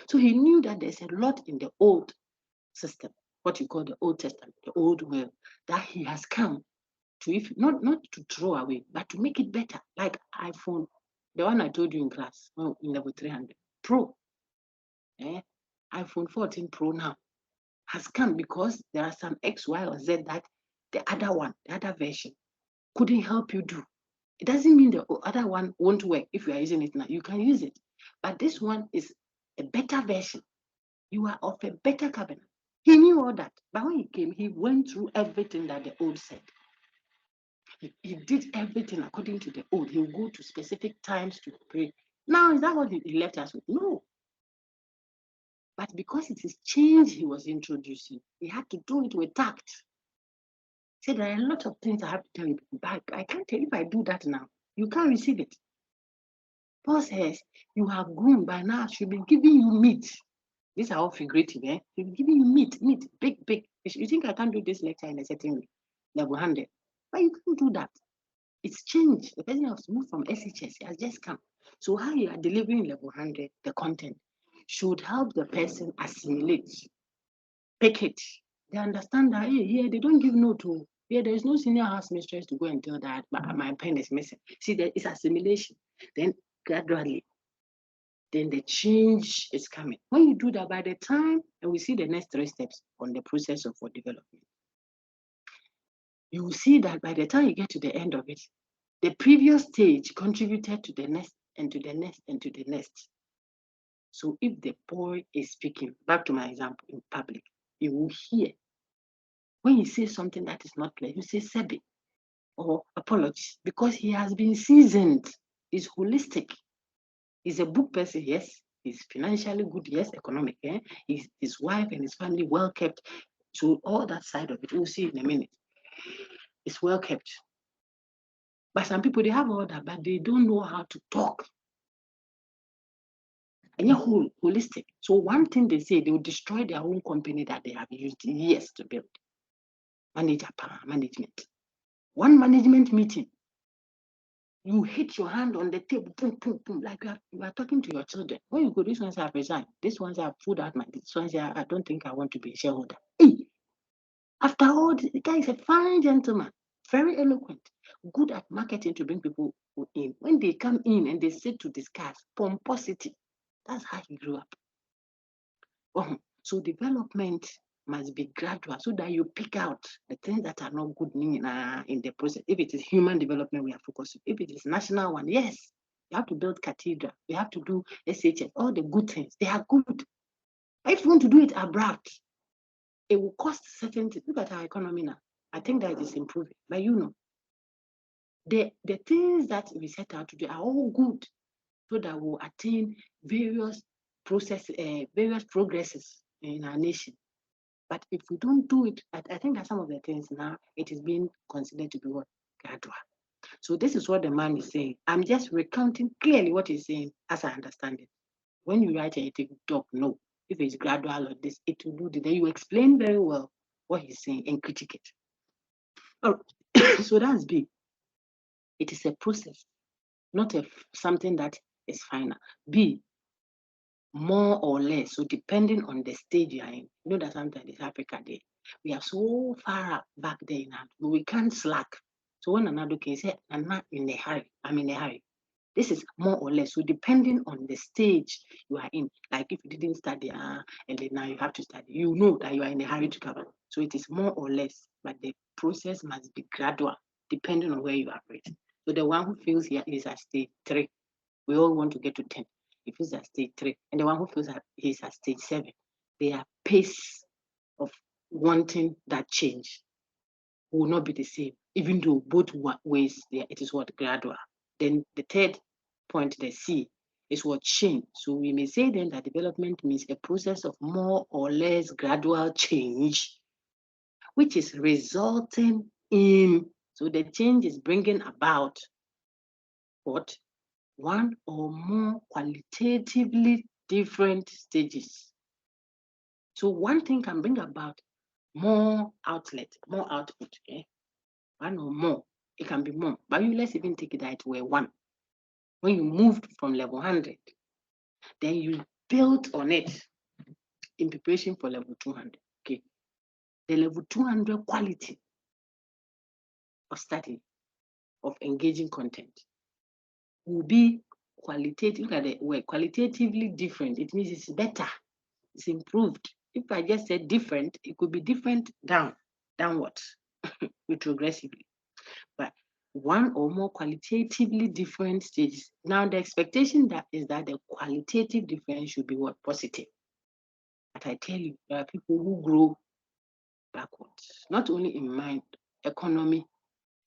So he knew that there's a lot in the old system, what you call the Old Testament, the old world, that he has come to, if not to throw away, but to make it better. Like iPhone, the one I told you in class, in level 300 Pro, iPhone 14 Pro now has come because there are some X, Y, or Z that the other one, the other version, couldn't help you do. It doesn't mean the other one won't work if you are using it now. You can use it. But this one is a better version. You are of a better covenant. He knew all that. But when he came, he went through everything that the old said. He did everything according to the old. He would go to specific times to pray. Now, is that what he left us with? No. But because it is change he was introducing, he had to do it with tact. He said, there are a lot of things I have to tell you, but I can't tell you if I do that now. You can't receive it. Paul says, you have grown by now, she'll be giving you meat. These are all figurative, eh? She'll be giving you meat, big. You think I can't do this lecture in a certain way? Level 100. But you can't do that. It's changed. The person has moved from SHS, he has just come. So how you are delivering level 100, the content, should help the person assimilate, pick it. They understand that here they don't give note to. Here there is no senior house mistress to go and tell that my pen is missing. See, there is assimilation. Then gradually, then the change is coming. When you do that, by the time, and we see the next 3 steps on the process of for development, you will see that by the time you get to the end of it, the previous stage contributed to the next and to the next and to the next. So if the boy is speaking, back to my example in public, you will hear. When he says something that is not clear, you say sebi or apology because he has been seasoned. He's holistic. He's a book person, yes. He's financially good, yes, economic. His wife and his family well kept. So all that side of it, we'll see in a minute. It's well kept. But some people, they have all that, but they don't know how to talk. And you're holistic. So one thing they say, they will destroy their own company that they have used years to build. Management. One management meeting, you hit your hand on the table, boom, boom, boom, like you are talking to your children. When you go, this one's have resigned, this one's have food out, this one's I don't think I want to be a shareholder. Hey, after all, the guy is a fine gentleman, very eloquent, good at marketing to bring people in. When they come in and they sit to discuss, pomposity, that's how he grew up. So development must be gradual so that you pick out the things that are not good in the process. If it is human development, we are focusing. If it is national one, yes, you have to build cathedral. You have to do SHS, all the good things. They are good. But if you want to do it abrupt, it will cost certain things. Look at our economy now. I think that it is improving. But the things that we set out to do are all good so that we'll attain various progresses in our nation. But if we don't do it, I think that some of the things now, it is being considered to be what? Gradual. So this is what the man is saying. I'm just recounting clearly what he's saying as I understand it. When you write a talk, no. If it's gradual or this, it will do this. Then you explain very well what he's saying and critique it. Oh, so that's B. It is a process, not something that is final. B, more or less. So depending on the stage you're in, you know that sometimes it's Africa Day. We are so far back there now, but we can't slack. So when another can say, I'm not in a hurry, I'm in a hurry. This is more or less. So depending on the stage you are in, like if you didn't study and then now you have to study, you know that you are in a hurry to cover. So it is more or less, but the process must be gradual, depending on where you are rated. So the one who feels here is at stage 3. We all want to get to 10. he feels at stage 3, and the one who feels that he's at stage 7, their pace of wanting that change will not be the same, even though both ways it is what gradual. Then the third point, the C, is what change. So we may say then that development means a process of more or less gradual change, which is resulting in, so the change is bringing about what? One or more qualitatively different stages. So one thing can bring about more outlet, more output. One or more. It can be more. But let's even take it that it were 1. When you moved from level 100, then you built on it in preparation for level 200. Okay. The level 200 quality of study, of engaging content, will be qualitative. Look at the word qualitatively different. It means it's better, it's improved. If I just said different, it could be different downwards, retrogressively. But one or more qualitatively different stages. Now the expectation is that the qualitative difference should be what? Positive. But I tell you, there are people who grow backwards, not only in mind, economy,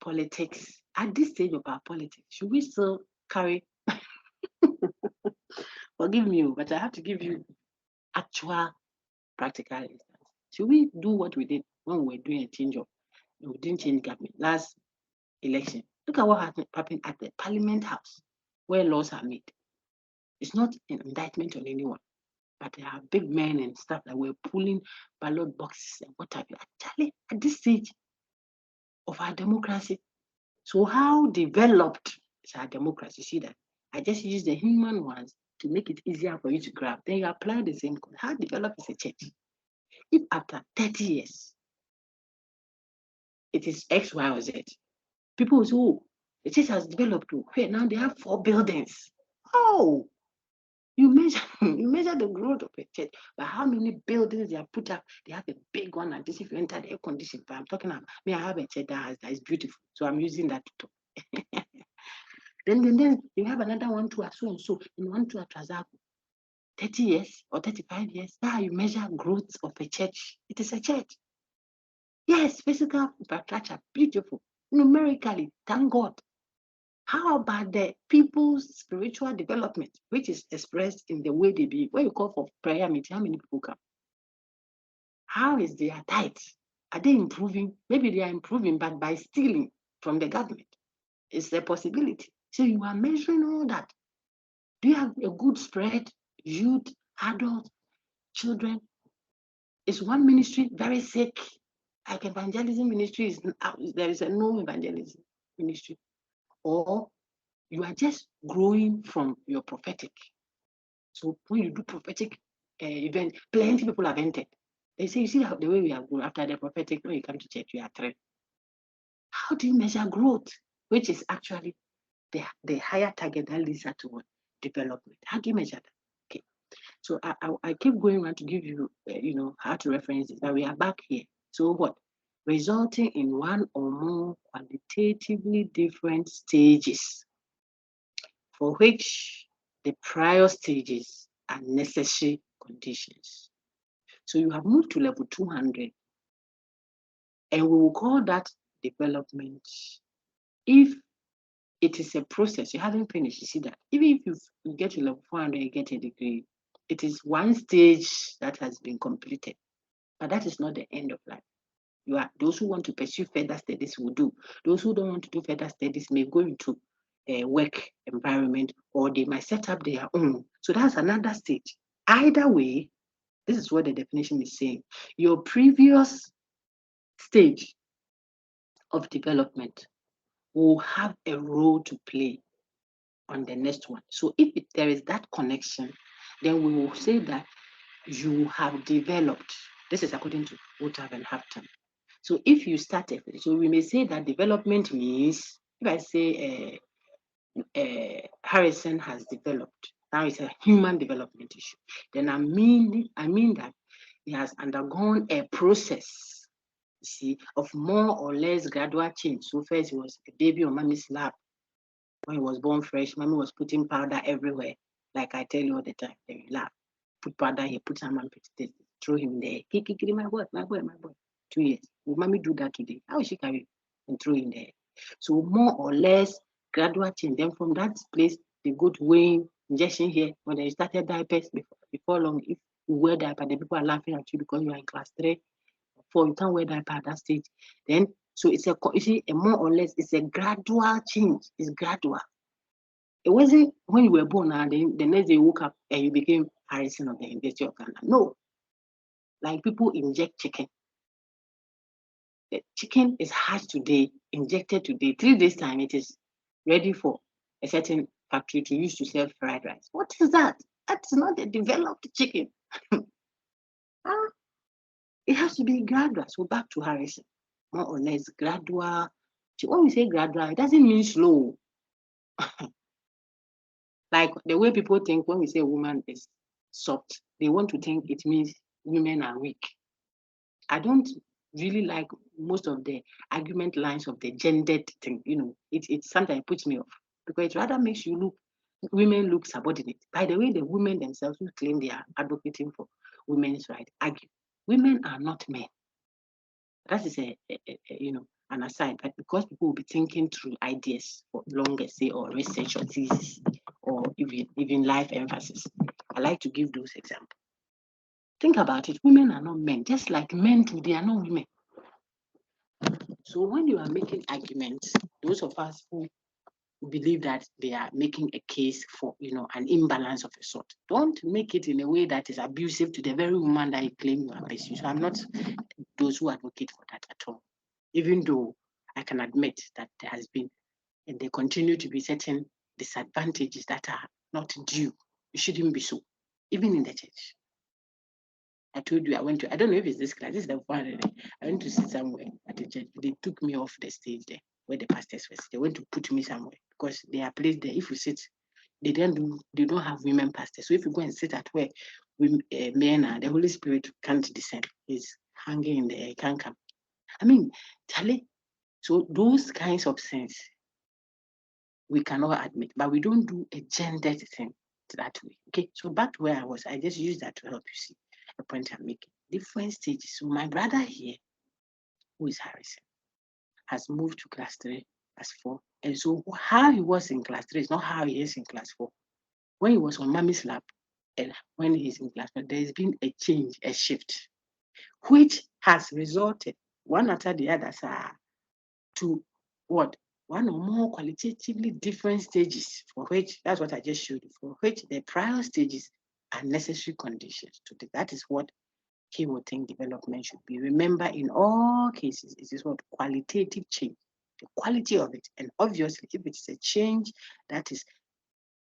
politics. At this stage of our politics, should we still carry? Forgive me, but I have to give you actual practical instance. Should we do what we did when we were doing a change of, we didn't change government last election? Look at what happened at the Parliament House, where laws are made. It's not an indictment on anyone, but there are big men and stuff that were pulling ballot boxes and what have you. Actually, at this stage of our democracy, so how developed is our democracy? See that? I just use the human ones to make it easier for you to grab. Then you apply the same code. How developed is a church? If after 30 years, it is X, Y, or Z, people will say, oh, the church has developed. Okay, now they have 4 buildings. Oh, you measure the growth of a church by how many buildings they have put up. They have a big one like this. If you enter the air conditioned, but I'm talking about me, I have a church that is beautiful. So I'm using that to talk. Then you have another one too, so and so, in one to a Trazaco. 30 years or 35 years. Now you measure growth of a church. It is a church. Yes, physical infrastructure, beautiful. Numerically, thank God. How about the people's spiritual development, which is expressed in the way they be? When you call for prayer meeting, how many people come? How is their tithe? Are they improving? Maybe they are improving, but by stealing from the government. It's a possibility. So you are measuring all that. Do you have a good spread? Youth, adults, children? Is one ministry very sick? Like evangelism ministry is there is no evangelism ministry, or you are just growing from your prophetic. So when you do prophetic event, plenty people have entered. They say, you see the way we have grown after the prophetic. When you come to church, you are 3. How do you measure growth, which is actually the higher target that leads to what? Development. How do you measure that? Okay. So I keep going on to give you, how to reference it. But we are back here. So what? Resulting in one or more qualitatively different stages for which the prior stages are necessary conditions. So you have moved to level 200, and we will call that development. If it is a process, you haven't finished, you see that. Even if you get to level 400, you get a degree, it is one stage that has been completed. But that is not the end of life. Those who want to pursue further studies will do. Those who don't want to do further studies may go into a work environment, or they might set up their own. So that's another stage. Either way, this is what the definition is saying. Your previous stage of development will have a role to play on the next one. So if there is that connection, then we will say that you have developed. This is according to Wotav and Hafton. So if you started, so we may say that development means, if I say Harrison has developed, now it's a human development issue, then I mean that he has undergone a process, you see, of more or less gradual change. So first he was a baby on mommy's lap. When he was born fresh, mommy was putting powder everywhere. Like I tell you all the time, they laugh. Put powder here, put some and throw him there. Kiki, my boy, my boy, my boy. 2 years. Will mommy do that today? How will she carry and throw him there? So more or less gradual change. Then from that place, they go to weighing injection here. When they started diapers before long, if you wear diaper, the people are laughing at you because you are in class 3 or 4. You can't wear diaper at that stage. Then so it's a more or less it's a gradual change. It's gradual. It wasn't when you were born and then the next day you woke up and you became Harrison of the University of Ghana. No, like people inject chicken. The chicken is hatched today, injected today. 3 days time, it is ready for a certain factory to use to sell fried rice. What is that? That's not a developed chicken. It has to be gradual. So back to Harrison, more or less gradual. When we say gradual, it doesn't mean slow. Like the way people think when we say a woman is soft, they want to think it means women are weak. I don't really like most of the argument lines of the gendered thing. It sometimes puts me off because it rather makes women look subordinate. By the way, the women themselves who claim they are advocating for women's rights argue women are not men. That is an aside, but because people will be thinking through ideas for long essay or research or thesis or even life emphasis, I like to give those examples. Think about it. Women are not men, just like men too, they are not women. So when you are making arguments, those of us who believe that they are making a case for an imbalance of a sort, don't make it in a way that is abusive to the very woman that you claim you are pursuing. So I'm not those who advocate for that at all. Even though I can admit that there has been and there continue to be certain disadvantages that are not due. It shouldn't be so, even in the church. I told you I don't know if it's this class, this is the one. I went to sit somewhere at the church. They took me off the stage there where the pastors were. They went to put me somewhere because they are placed there. If you sit, they don't have women pastors. So if you go and sit at where men are, the Holy Spirit can't descend. He's hanging in the air, he can't come. I mean, Charlie, so those kinds of things we cannot admit, but we don't do a gendered thing that way. Okay, so back to where I was, I just used that to help you see the point I'm making. Different stages. So my brother here, who is Harrison, has moved to class 3, class 4. And so how he was in class 3 is not how he is in class 4. When he was on mommy's lap and when he's in class 4, there's been a change, a shift, which has resulted one after the other to what? One or more qualitatively different stages for which, that's what I just showed you, for which the prior stages are necessary conditions to do. That is what he would think development should be. Remember, in all cases, it is what qualitative change, the quality of it. And obviously, if it's a change that is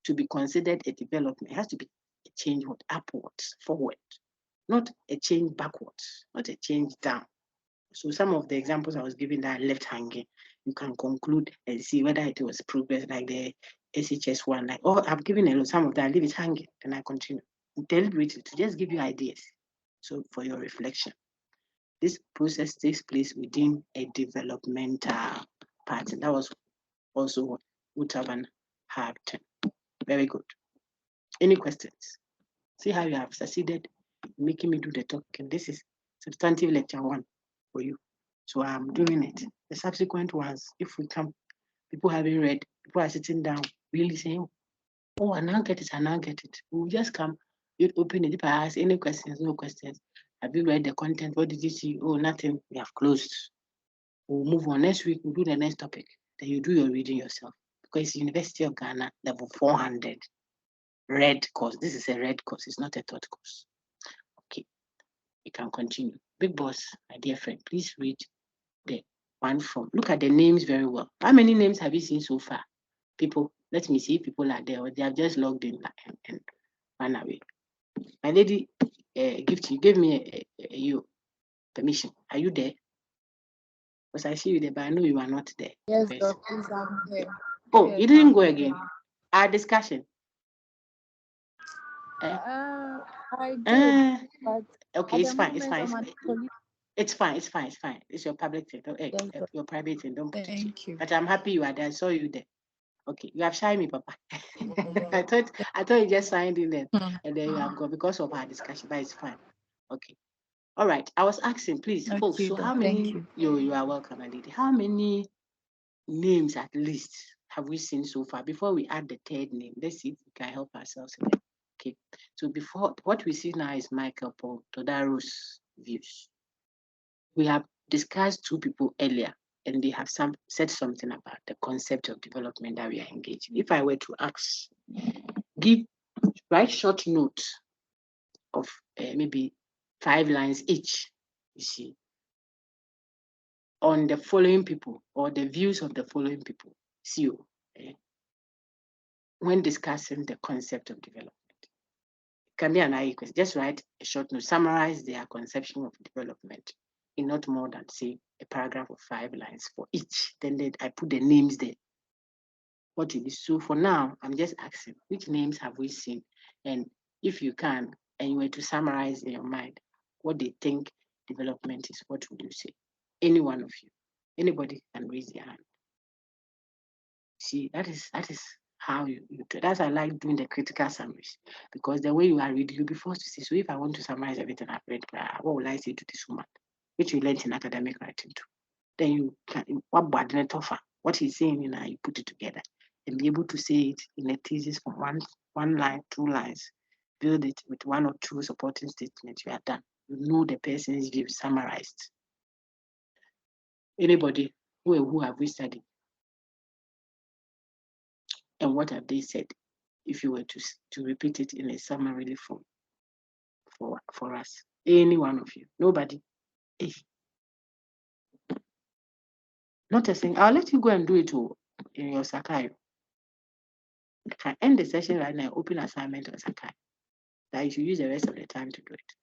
to be considered a development, it has to be a change what upwards, forward, not a change backwards, not a change down. So some of the examples I was giving that are left hanging, you can conclude and see whether it was progress, like the SHS one. Like, oh, I've given a lot, some of that, I leave it hanging, and I continue deliberately to just give you ideas. So for your reflection, this process takes place within a developmental part. And that was also what Utaban had. Very good. Any questions? See how you have succeeded in making me do the talking. This is substantive lecture 1 for you. So I'm doing it. The subsequent ones, if we come, people haven't read, people are sitting down, really saying, oh, I now get it, I now get it. We'll just come, you'd open it. If I ask any questions, no questions. Have you read the content? What did you see? Oh, nothing. We have closed. We'll move on. Next week, we'll do the next topic. Then you do your reading yourself. Because it's University of Ghana, level 400. Red course. This is a red course. It's not a third course. Okay. You can continue. Big boss, my dear friend, please read the one from. Look at the names very well. How many names have you seen so far? People, let me see if people are there or they have just logged in and run away. My lady, Gift, you gave me your permission. Are you there? Because I see you there, but I know you are not there. Yes, Yes. Doc, please, I'm here. Oh, Yes, you didn't I'm go here. again. Our discussion. I did, but Okay, at it's the fine. It's moment, fine. I'm at police. It's fine. It's fine. It's fine. It's your public thing. Yes, Doc. Your private thing. Don't put it here. Thank you. But I'm happy you are there. I saw you there. Okay, you have shy me, Papa. I thought you just signed in there, and then you have gone because of our discussion, but it's fine. Okay. All right. I was asking, please, folks. Okay, So how Doc. Thank many? you. You are welcome, Aditi. How many names at least have we seen so far? Before we add the third name, let's see if we can help ourselves again. Okay. So before what we see now is Michael Paul Todaro's views. We have discussed two people earlier, and they have said something about the concept of development that we are engaging. If I were to ask, write short notes of maybe 5 lines each, you see, on the following people or the views of the following people, see you, when discussing the concept of development. It can be an IE question. Just write a short note, summarize their conception of development in not more than, say, a paragraph of 5 lines for each. Then I put the names there. What it is. So for now, I'm just asking, which names have we seen? And if you can, and you were to summarize in your mind what they think development is, what would you say? Any one of you, anybody can raise their hand. See, that is how you do. That's I like doing the critical summaries, because the way you are reading, you'll be forced to say, so if I want to summarize everything I've read, what will I say to this woman, which you learned in academic writing too? Then you can, what he's saying, you put it together and be able to say it in a thesis from one line, 2 lines, build it with 1 or 2 supporting statements. You are done. You know the person's view summarized. Anybody who have we studied? And what have they said? If you were to repeat it in a summary form for us, any one of you, nobody. Hey, not a thing. I'll let you go and do it in your Sakai. I can end the session right now. Open assignment on Sakai. That you should use the rest of the time to do it.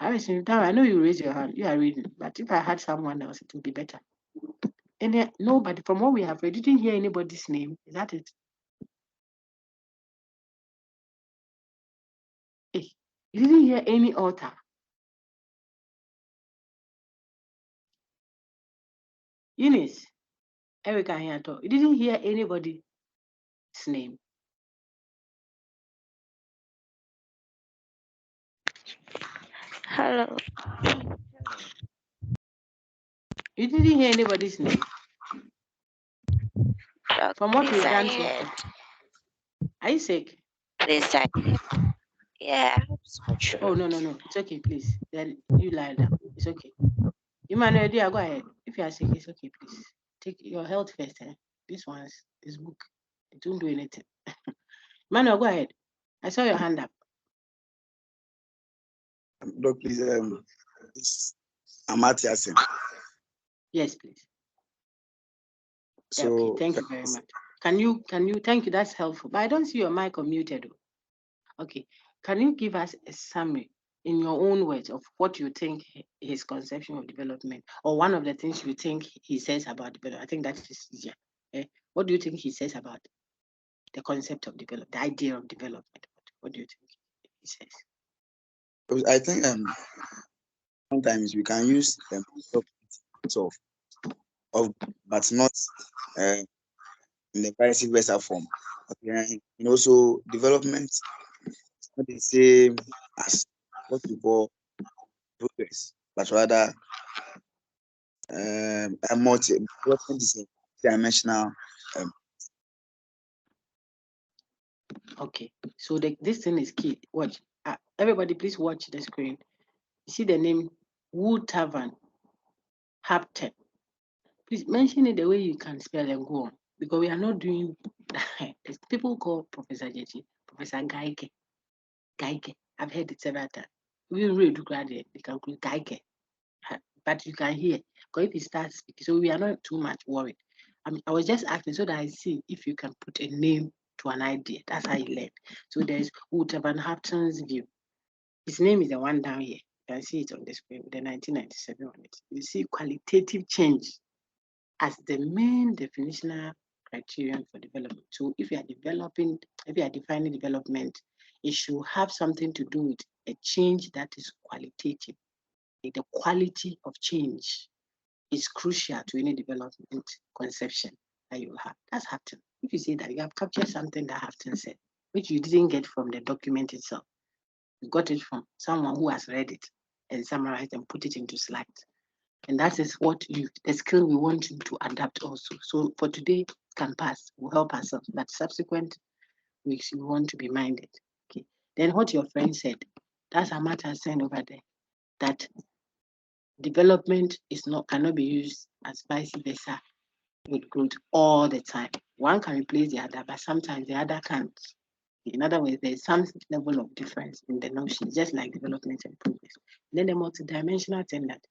I know you raise your hand. You are reading, but if I had someone else, it would be better. And nobody, from what we have read, didn't hear anybody's name. Is that it? Hey, you didn't hear any author. Eunice, Erica Hiato, you didn't hear anybody's name. Hello. You didn't hear anybody's name. From what we've done so far. Are you sick? Please, yeah, I hope so. True. Oh, no. It's okay, please. Then you lie down. It's okay. Emmanuel, dear, go ahead. If you are sick, it's okay, please. Take your health first. This book. It won't do anything. Emmanuel, go ahead. I saw your hand up. Doc, please, I'm Atiasin. Yes, please. So okay, thank you very much. Can you thank you, that's helpful. But I don't see your mic unmuted. Okay. Can you give us a summary in your own words of what you think his conception of development, or one of the things you think he says about development? I think that is easier. What do you think he says about the concept of development, the idea of development? What do you think he says? I think sometimes we can use of but not in the vice versa form. Okay, and also development is not the same as what we call progress, but rather a development is a dimensional. Okay, so this thing is key. Watch, everybody, please watch the screen. You see the name Wood Tavern Haptep. Please mention it the way you can spell and go on, because we are not doing people call Professor Jechi, Professor Gaike. Gaike. I've heard it several times. We read to graduate, they can call Gaike. But you can hear, because if he starts speaking, so we are not too much worried. I was just asking so that I see if you can put a name to an idea. That's how you learn. So there's Walter Van Haften's view. His name is the one down here. You can see it on the screen with the 1997 on it. You see qualitative change as the main definitional criterion for development. So if you are defining development, it should have something to do with a change that is qualitative, like the quality of change. is crucial to any development conception that you have. That's Hafton. If you say that, you have captured something that Hafton said, which you didn't get from the document itself. You got it from someone who has read it and summarized and put it into slides. And that is what the skill we want you to adapt also. So for today, can pass, we'll help ourselves, but subsequent weeks, you want to be minded. Okay. Then what your friend said, that's a matter saying over there, that development cannot be used as vice versa with growth all the time. One can replace the other, but sometimes the other can't. In other words, there's some level of difference in the notion, just like development and progress. And then the multidimensional thing that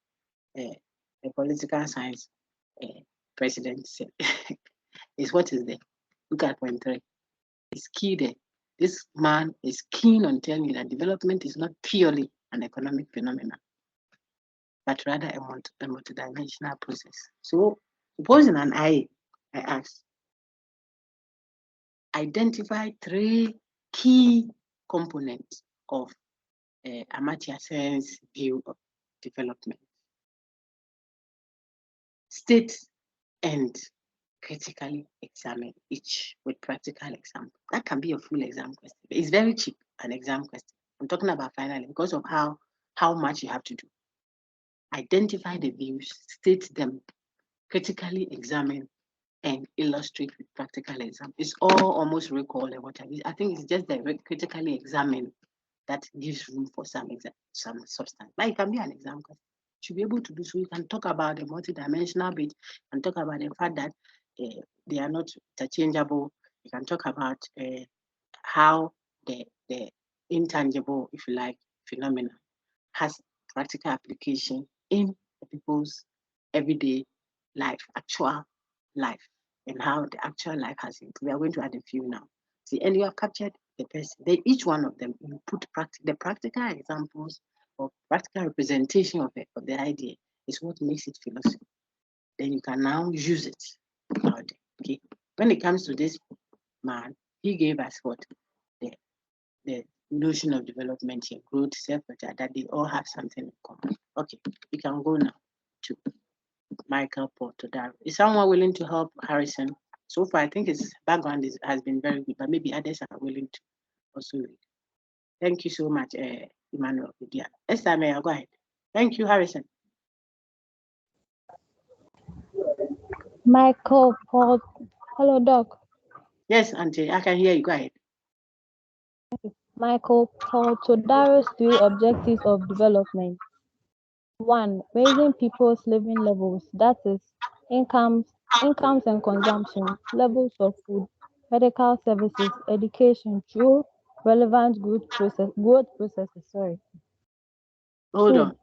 the political science president said is what is there. Look at point 3. It's key there. This man is keen on telling you that development is not purely an economic phenomenon, but rather a multidimensional process. So, supposing I ask, identify 3 key components of Amartya Sen's view of development. State and critically examine each with practical example. That can be a full exam question. It's very cheap, an exam question. I'm talking about finally because of how much you have to do. Identify the views, state them, critically examine, and illustrate with practical example. It's all almost recall what I think it's just the critically examine that gives room for some substance. But it can be an exam question. You should be able to do so. You can talk about the multidimensional bit and talk about the fact that they are not interchangeable. You can talk about how the intangible, if you like, phenomena has practical application in people's everyday life, actual life, and how the actual life has improved. We are going to add a few now. See, and you have captured the person. Each one of them, you put the practical examples or practical representation of the idea is what makes it philosophy. Then you can now use it out there. Okay. When it comes to this man, he gave us what the notion of development here, growth, self-care, that they all have something in common. Okay, we can go now to Michael Portodaro. Is someone willing to help Harrison? So far, I think his background has been very good, but maybe others are willing to also read. Thank you so much, Emmanuel. Yeah. Esther, may I go ahead? Thank you, Harrison. Michael Paul. Hello, Doc. Yes, Auntie, I can hear you. Go ahead. Michael Portodaro's 3 objectives of development. 1. Raising people's living levels, that is, incomes and consumption, levels of food, medical services, education through relevant growth processes. Hold 2. on.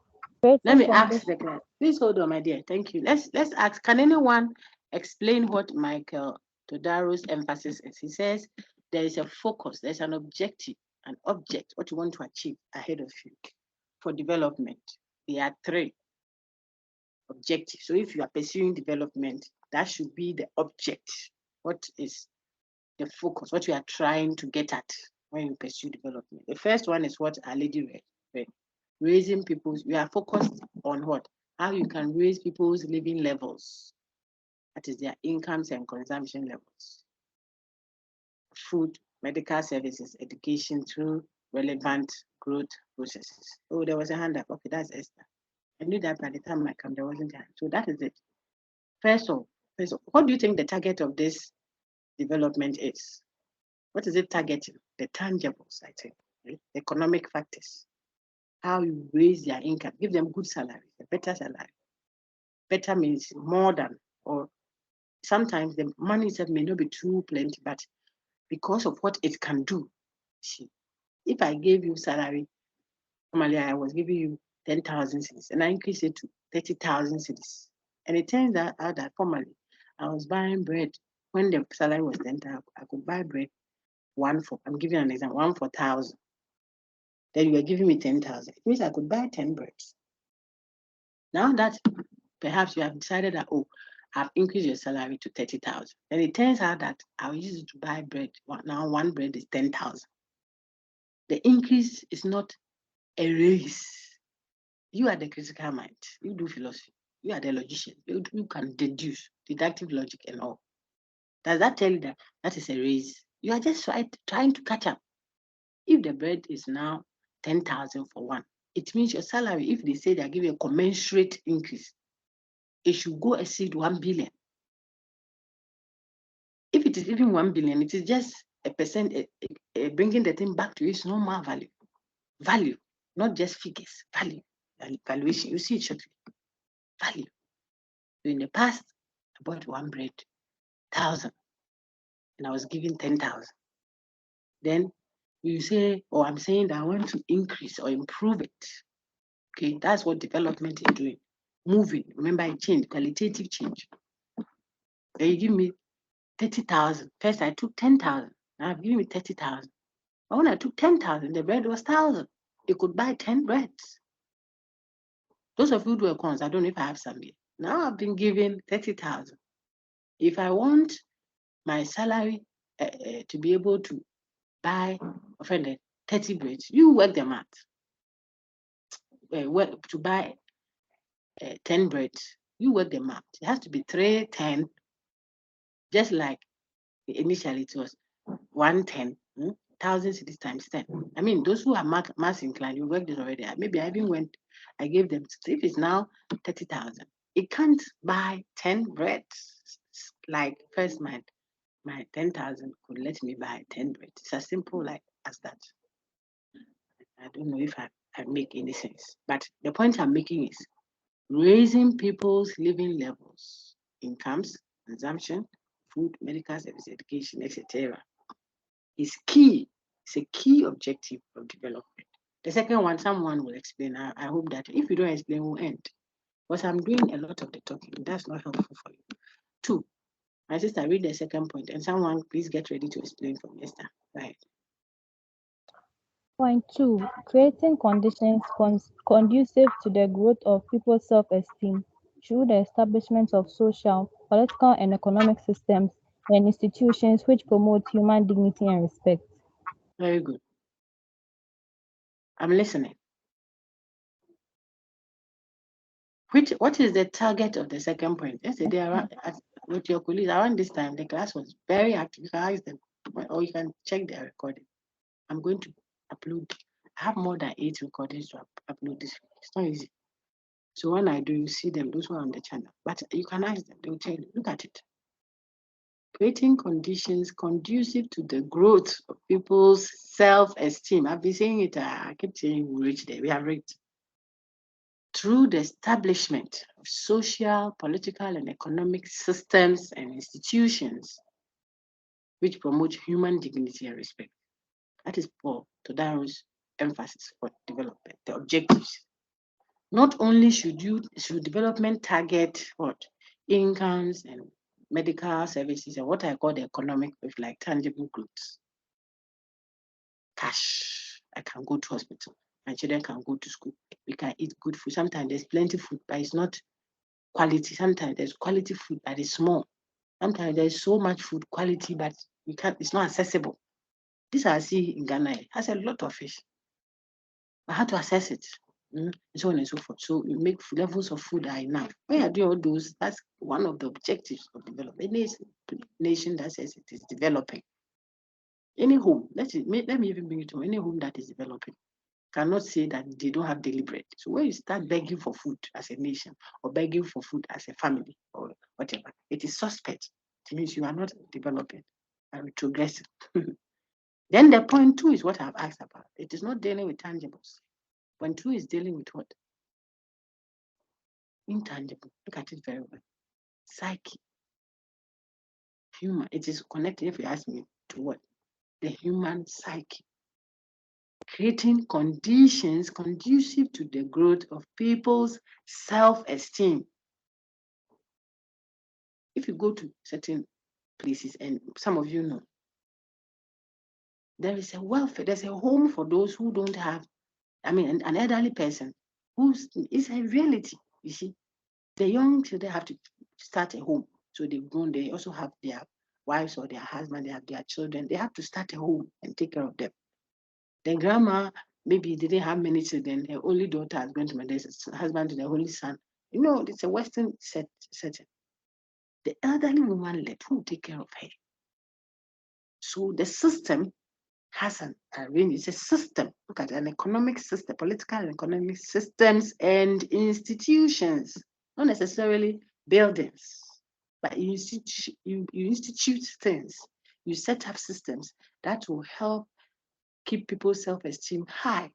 Let Creating me ask conditions. the class. Please hold on, my dear. Thank you. Let's ask. Can anyone explain what Michael Todaro's emphasis is? He says there is a focus, there's an objective, an object, what you want to achieve ahead of you for development. There are 3 objectives. So if you are pursuing development, that should be the object. What is the focus? What you are trying to get at when you pursue development? The first one is what our lady read. Raising people's, we are focused on what? How you can raise people's living levels. That is their incomes and consumption levels. Food, medical services, education through relevant growth processes. Oh, there was a hand up. Okay, that's Esther. I knew that by the time I come, there wasn't a hand. So that is it. First of all, what do you think the target of this development is? What is it targeting? The tangibles, I think, right? The economic factors. How you raise their income, give them good salary, a better salary. Better means more than, or sometimes the money itself may not be too plenty, but because of what it can do. See, if I gave you salary, normally I was giving you 10,000 cedis, and I increased it to 30,000 cedis. And it turns out that formally I was buying bread when the salary was 10,000. I could buy bread I'm giving an example, 1,000. Then you are giving me 10,000. It means I could buy 10 breads. Now that perhaps you have decided that, oh, I've increased your salary to 30,000. And it turns out that I'll use it to buy bread. Now one bread is 10,000. The increase is not a raise. You are the critical mind. You do philosophy. You are the logician. You can deduce, deductive logic and all. Does that tell you that that is a raise? You are just trying to catch up. If the bread is now 10,000 for one, it means your salary, if they say they are giving a commensurate increase, it should go exceed 1 billion. If it is even 1 billion, it is just a percent, bringing the thing back to its normal value. Value, not just figures, value, valuation. You see it shortly. Value. So in the past, I bought one bread, 1,000, and I was given 10,000. Then you say, oh, I'm saying that I want to increase or improve it. Okay, that's what development is doing. Moving. Remember, I changed, qualitative change. Then you give me 30,000. First, I took 10,000. Now I've given me 30,000. But when I took 10,000, the bread was 1,000. You could buy 10 breads. Those of you who do accounts, I don't know if I have some here. Now I've been given 30,000. If I want my salary to be able to buy, offended, 30 breads, you work them out. To buy 10 breads, you work them out. It has to be 3, 10, just like initially it was 110, 1,000 cities times 10. I mean, those who are mass inclined, you worked it already. Maybe I even I gave them, if it's now 30,000, it can't buy 10 breads. Like first my 10,000 could let me buy 10 breads. It's as simple like as that. I don't know if I make any sense, but the point I'm making is raising people's living levels, incomes, consumption, food, medical service, education, etc. is key. It's a key objective of development. The second one, someone will explain. I hope that if you don't explain, we'll end. Because I'm doing a lot of the talking. That's not helpful for you. 2, my sister, read the second point, and someone please get ready to explain from Esther. Right. Point 2. Creating conditions conducive to the growth of people's self-esteem through the establishment of social, political, and economic systems and institutions which promote human dignity and respect. Very good. I'm listening. What is the target of the second point? Yesterday, with your colleagues, around this time, the class was very active. You can ask them, or you can check their recording. I'm going to upload. I have more than 8 recordings to upload this week. It's not easy. So when I do, you see them, those who are on the channel. But you can ask them, they'll tell you, look at it. Creating conditions conducive to the growth of people's self-esteem. I've been saying it, I keep saying we reach there. We have reached. Through the establishment of social, political, and economic systems and institutions which promote human dignity and respect. That is Paul Todaro's emphasis for development, the objectives. Not only should development target what incomes and medical services and what I call the economic with like tangible goods. Cash. I can go to hospital. My children can go to school. We can eat good food. Sometimes there's plenty of food, but it's not quality. Sometimes there's quality food, but it's small. Sometimes there's so much food quality, but it's not accessible. This I see in Ghana. It has a lot of fish. But how to assess it? And so on and so forth. So you make levels of food are enough. When you do all those, that's one of the objectives of development. Any nation that says it is developing. Any home, let me even bring it to any home that is developing cannot say that they don't have daily bread. So when you start begging for food as a nation or begging for food as a family or whatever, it is suspect. It means you are not developing and retrogressing. Then the point 2 is what I've asked about. It is not dealing with tangibles. Point 2 is dealing with what? Intangible. Look at it very well. Psyche. Human. It is connected, if you ask me, to what? The human psyche. Creating conditions conducive to the growth of people's self-esteem. If you go to certain places, and some of you know, there is a welfare, there's a home for those who don't have, an elderly person is a reality, you see. The young children have to start a home. So they've grown, they also have their wives or their husband, they have their children. They have to start a home and take care of them. The grandma maybe didn't have many children. Her only daughter has gone to my husband to the only son. You know, it's a Western setting. The elderly woman left, who will take care of her? So the system has an arrangement. It's a system. Look at an economic system, political and economic systems and institutions, not necessarily buildings, but you institute things. You set up systems that will help keep people's self-esteem high.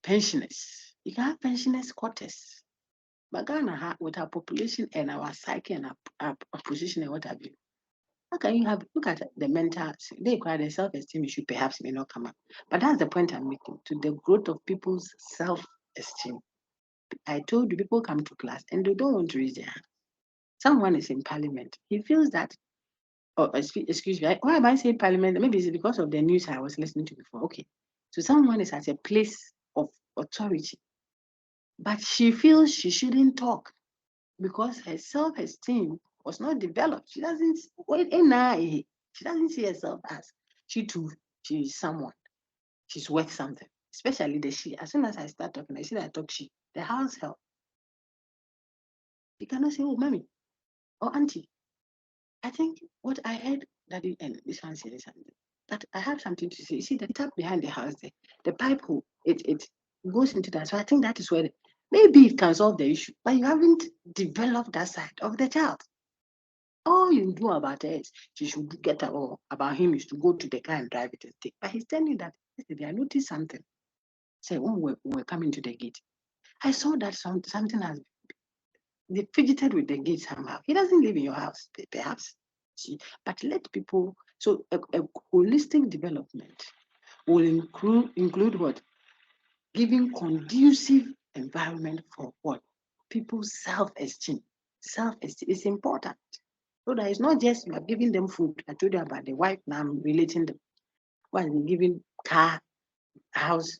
Pensioners. You can have pensioners quarters. But Ghana, with our population and our psyche and our position and what have you, how can you have, look at the mental, they require the self-esteem issue perhaps may not come up. But that's the point I'm making, to the growth of people's self-esteem. I told you, people come to class and they don't want to raise their hand. Someone is in parliament. He feels that, oh, excuse me, why am I saying parliament? Maybe it's because of the news I was listening to before. Okay. So someone is at a place of authority, but she feels she shouldn't talk because her self-esteem was not developed. She doesn't see herself as she too, she is someone. She's worth something. Especially the she. As soon as I start talking, I see that I talk she. The house help. You cannot say, oh, mommy or auntie. I think what I heard that and this one said something. That I have something to say. You see the tap behind the house there, the pipe hole, it goes into that. So I think that is where maybe it can solve the issue, but you haven't developed that side of the child. All you do about her is she should get her, or about him is to go to the car and drive it and take. But he's telling you that yesterday I noticed something. Say, when we're coming to the gate, I saw that something has, they fidgeted with the gate somehow. He doesn't live in your house, perhaps. But let people, so a holistic development will include what? Giving conducive environment for what? People's self-esteem. Self-esteem is important. So that it's not just you are giving them food. I told you about the wife, now I'm relating them. Well, you're giving car, house,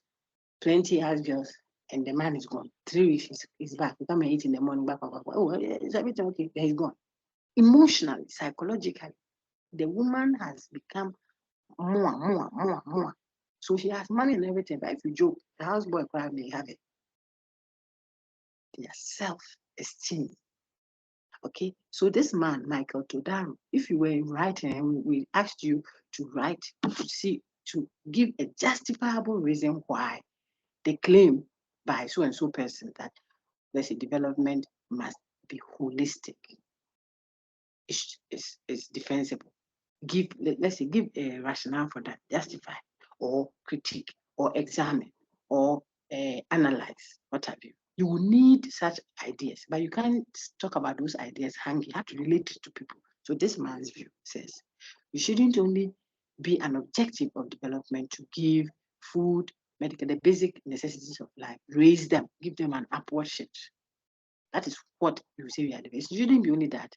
plenty house girls, and the man is gone. 3 weeks, he's back. You come and eat in the morning, back. Oh, is everything okay? Then he's gone. Emotionally, psychologically, the woman has become more. So she has money and everything, but if you joke, the houseboy probably have it. Their self-esteem. Okay, so this man, Michael Todaro, if you were writing and we asked you to write to give a justifiable reason why they claim by so and so person that let's say development must be holistic, is defensible. Let's say give a rationale for that, justify or critique or examine or analyze, what have you. You will need such ideas, but you can't talk about those ideas hanging. You have to relate it to people. So this man's view says you shouldn't only be an objective of development to give food, medical, the basic necessities of life, raise them, give them an upward shift. That is what you say we are doing. It shouldn't be only that.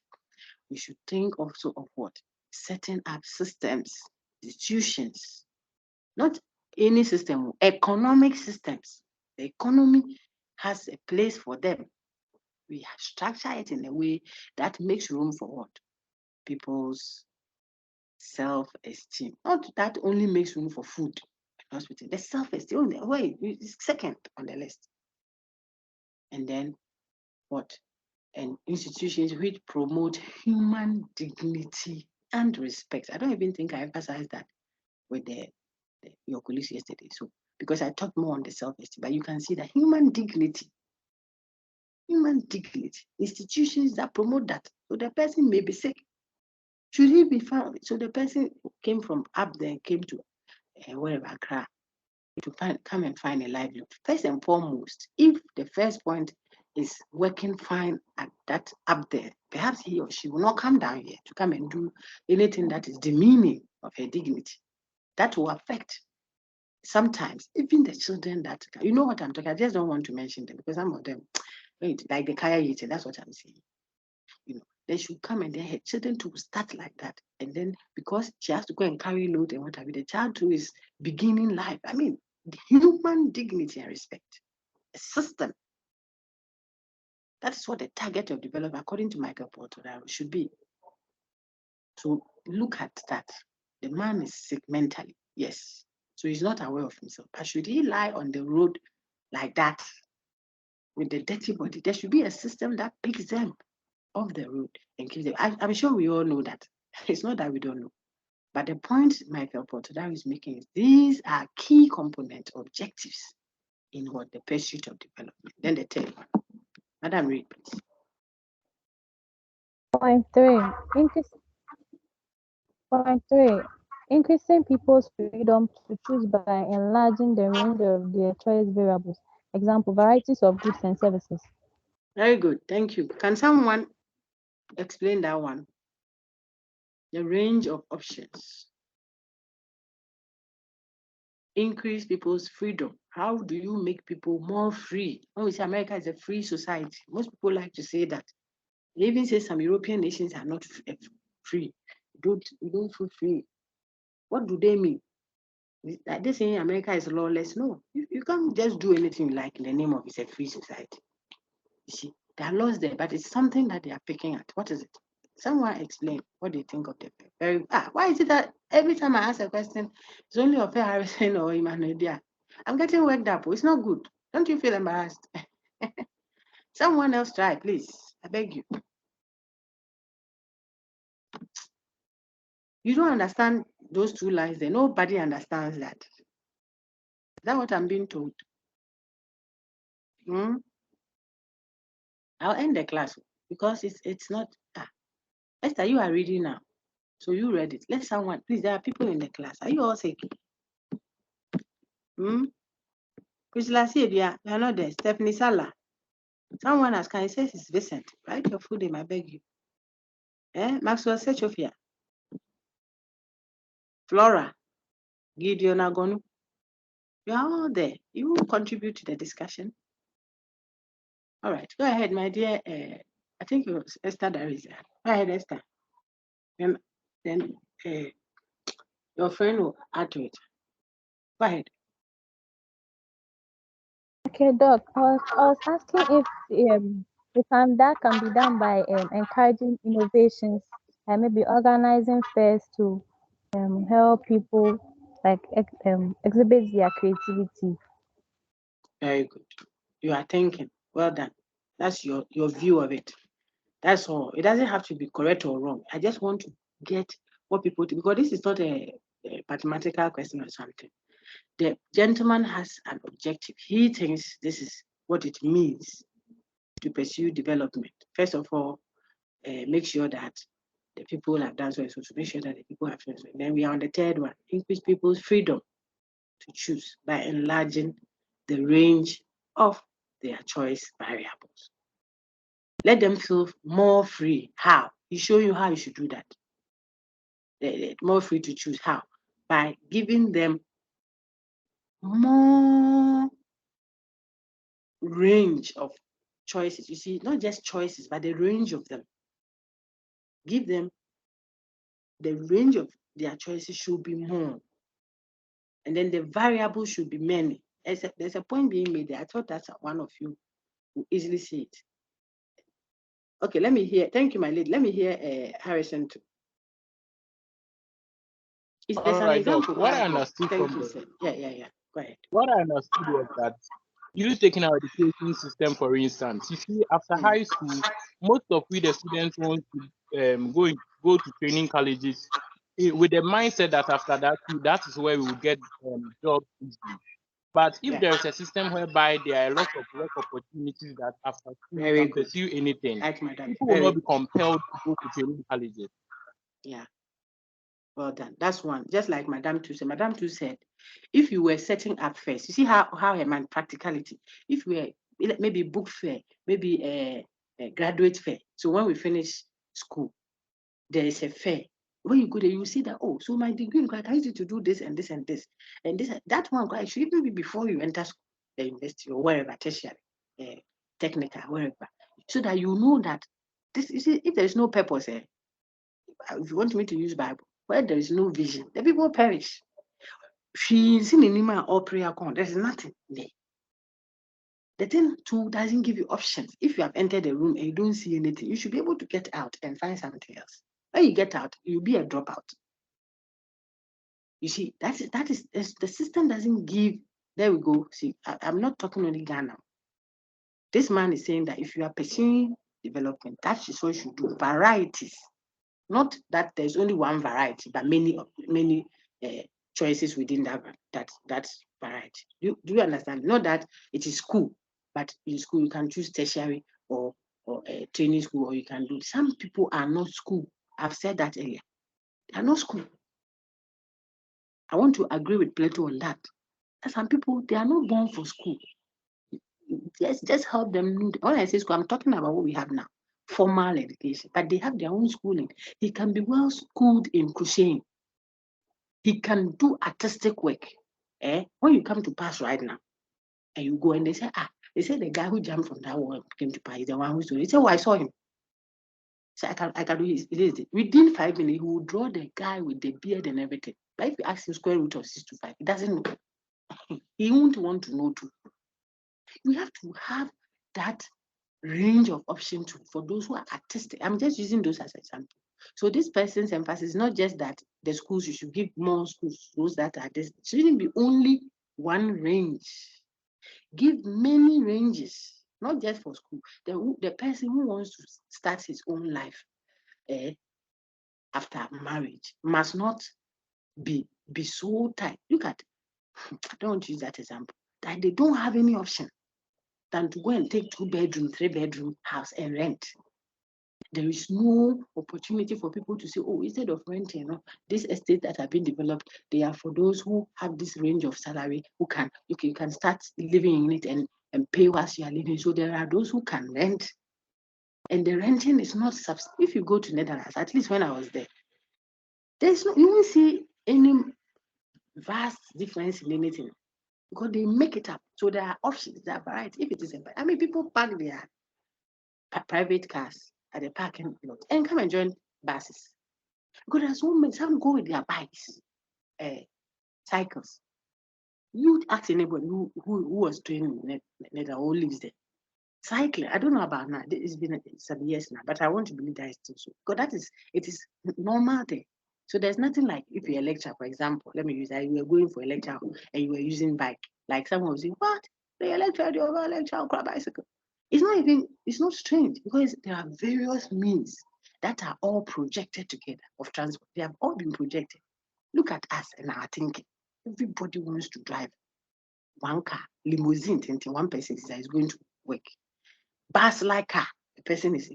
We should think also of what? Setting up systems, institutions, not any system, economic systems. The economy has a place for them. We structure it in a way that makes room for what? People's self-esteem. Not that only makes room for food and hospital. The self-esteem, wait, is second on the list. And then what? And institutions which promote human dignity and respect. I don't even think I emphasized that with your colleagues yesterday. So because I talked more on the self-esteem, but you can see that human dignity, institutions that promote that. So the person may be sick. Should he be found? So the person came from up there, came to wherever Accra to come and find a livelihood. First and foremost, if the first point is working fine at that up there, perhaps he or she will not come down here to come and do anything that is demeaning of her dignity. That will affect sometimes even the children that, you know what I'm talking, I just don't want to mention them because some of them, like the kaya eating, that's what I'm saying. You know, they should come and their children to start like that. And then because she has to go and carry load and what have you, the child too is beginning life. I mean, the human dignity and respect, a system. That is what the target of development, according to Michael Porter, should be. So look at that. The man is sick mentally, yes. So he's not aware of himself. But should he lie on the road like that? with the dirty body. There should be a system that picks them off the road and keeps them. I'm sure we all know that. It's not that we don't know. But the point Michael Portodaro is making is these are key component objectives in what the pursuit of development. Then the third one. Madam, read, please. Point three, increasing people's freedom to choose by enlarging the range of their choice variables. Example, varieties of goods and services. Very good. Thank you. Can someone explain that one? The range of options. Increase people's freedom. How do you make people more free? When we say America is a free society, most people like to say that. They even say some European nations are not free. We don't feel free. What do they mean? Are they saying America is lawless? No, you can't just do anything you like in the name of it's a free society. You see, there are laws there, but it's something that they are picking at. What is it? Someone explain what they think of the why is it that every time I ask a question, it's only of Harrison or Emmanuel Dia? I'm getting worked up. It's not good. Don't you feel embarrassed? Someone else try, please. I beg you. You don't understand those two lines there. Nobody understands that. Is that what I'm being told? Hmm? I'll end the class because it's not. Esther, you are reading now. So you read it. Let someone, please, there are people in the class. Are you all sick? Priscilla Sabia, you are not there. Stephanie Salah. Someone has can say it's Vincent. Write your full name, I beg you. Maxwell Sechofia. Flora. Gideon Agonu. You are all there. You will contribute to the discussion. All right, go ahead, my dear. I think it was Esther that is there. Go ahead, Esther. Then your friend will add to it. Go ahead. Okay, Doc. I was asking if that can be done by encouraging innovations and maybe organizing fairs to help people like exhibit their creativity. Very good. You are thinking. Well done. That's your view of it. That's all. It doesn't have to be correct or wrong. I just want to get what people think, because this is not a mathematical question or something. The gentleman has an objective. He thinks this is what it means to pursue development. First of all, make sure that the people have done so, to make sure that the people have done so. Then we are on the third one, increase people's freedom to choose by enlarging the range of their choice variables. Let them feel more free. How? He show you how you should do that. More free to choose. How? By giving them more range of choices. You see, not just choices, but the range of them. Give them the range of their choices should be more. And then the variables should be many. There's a point being made there. I thought that's one of you who easily see it. Okay, let me hear. Thank you, my lady. Let me hear Harrison too. There's an example. What I understood Thank from you, sir. Yeah. Go ahead. what I understood was that you taking our education system, for instance, you see, after high school, most of we the students want to go to training colleges with the mindset that after that is where we will get jobs easily. But if there is a system whereby there are a lot of work opportunities that after school you can pursue anything, people will not be compelled to go to training colleges. Yeah. Well done. That's one. Just like Madame Tu said. Madame Tu said, if you were setting up first, you see how man practicality. If we were maybe book fair, maybe a graduate fair. So when we finish school, there is a fair. When you go there, you see that, oh, so my degree, I use it to do this and this and this. And this that one should even be before you enter school, the university or wherever, tertiary, technical, wherever. So that you know that this, you see, if there is no purpose, if you want me to use Bible, where there is no vision, the people perish. She's in anima or prayer con. There's nothing there. The thing too doesn't give you options. If you have entered the room and you don't see anything, you should be able to get out and find something else. When you get out, you'll be a dropout. You see, that is the system doesn't give. There we go. See, I'm not talking only Ghana. This man is saying that if you are pursuing development, that is what you should do. Varieties, not that there's only one variety, but many choices within that variety. Do you understand? Not that it is school, but in school you can choose tertiary or a training school, or you can do. Some people are not school. I've said that earlier. They are not school. I want to agree with Plato on that. Some people, they are not born for school. Just help them. When I say school, I'm talking about what we have now, formal education, but they have their own schooling. He can be well schooled in crocheting. He can do artistic work. When you come to pass right now, and you go and they say, they say the guy who jumped from that wall came to pass is the one who's doing it. He said, oh, I saw him. So I can do it. Within 5 minutes, he will draw the guy with the beard and everything. But if you ask him square root of 6 to 5, he doesn't know. He won't want to know too. We have to have that range of options for those who are artistic. I'm just using those as example. So this person's emphasis is not just that the schools, you should give more schools, those that are this. It shouldn't be only one range. Give many ranges, not just for school. The person who wants to start his own life after marriage must not be so tight. Look at, I don't use that example, that they don't have any option than to go and take 2-bedroom, 3-bedroom house and rent. There is no opportunity for people to say, oh, instead of renting, this estate that have been developed, they are for those who have this range of salary, who can, you can start living in it and pay whilst you are living. So there are those who can rent. And the renting is not if you go to Netherlands, at least when I was there, you won't see any vast difference in anything, because they make it up. So there are options, there are variety. If it is people park their private cars at the parking lot and come and join buses, because there's so many. Some go with their bikes, cycles. You ask anybody who was training or lives there, cycling. I don't know about now. It's been some years now, but I want to believe that it's still so, because it is normal there. So there's nothing like if you're a lecturer, for example, let me use that, you were going for a lecture and you were using bike, like someone was saying, what? You're a lecturer, you're a lecturer, grab bicycle. It's not strange, because there are various means that are all projected together of transport. They have all been projected. Look at us and our thinking. Everybody wants to drive one car, limousine, thinking one person is going to work. Bus like car, the person is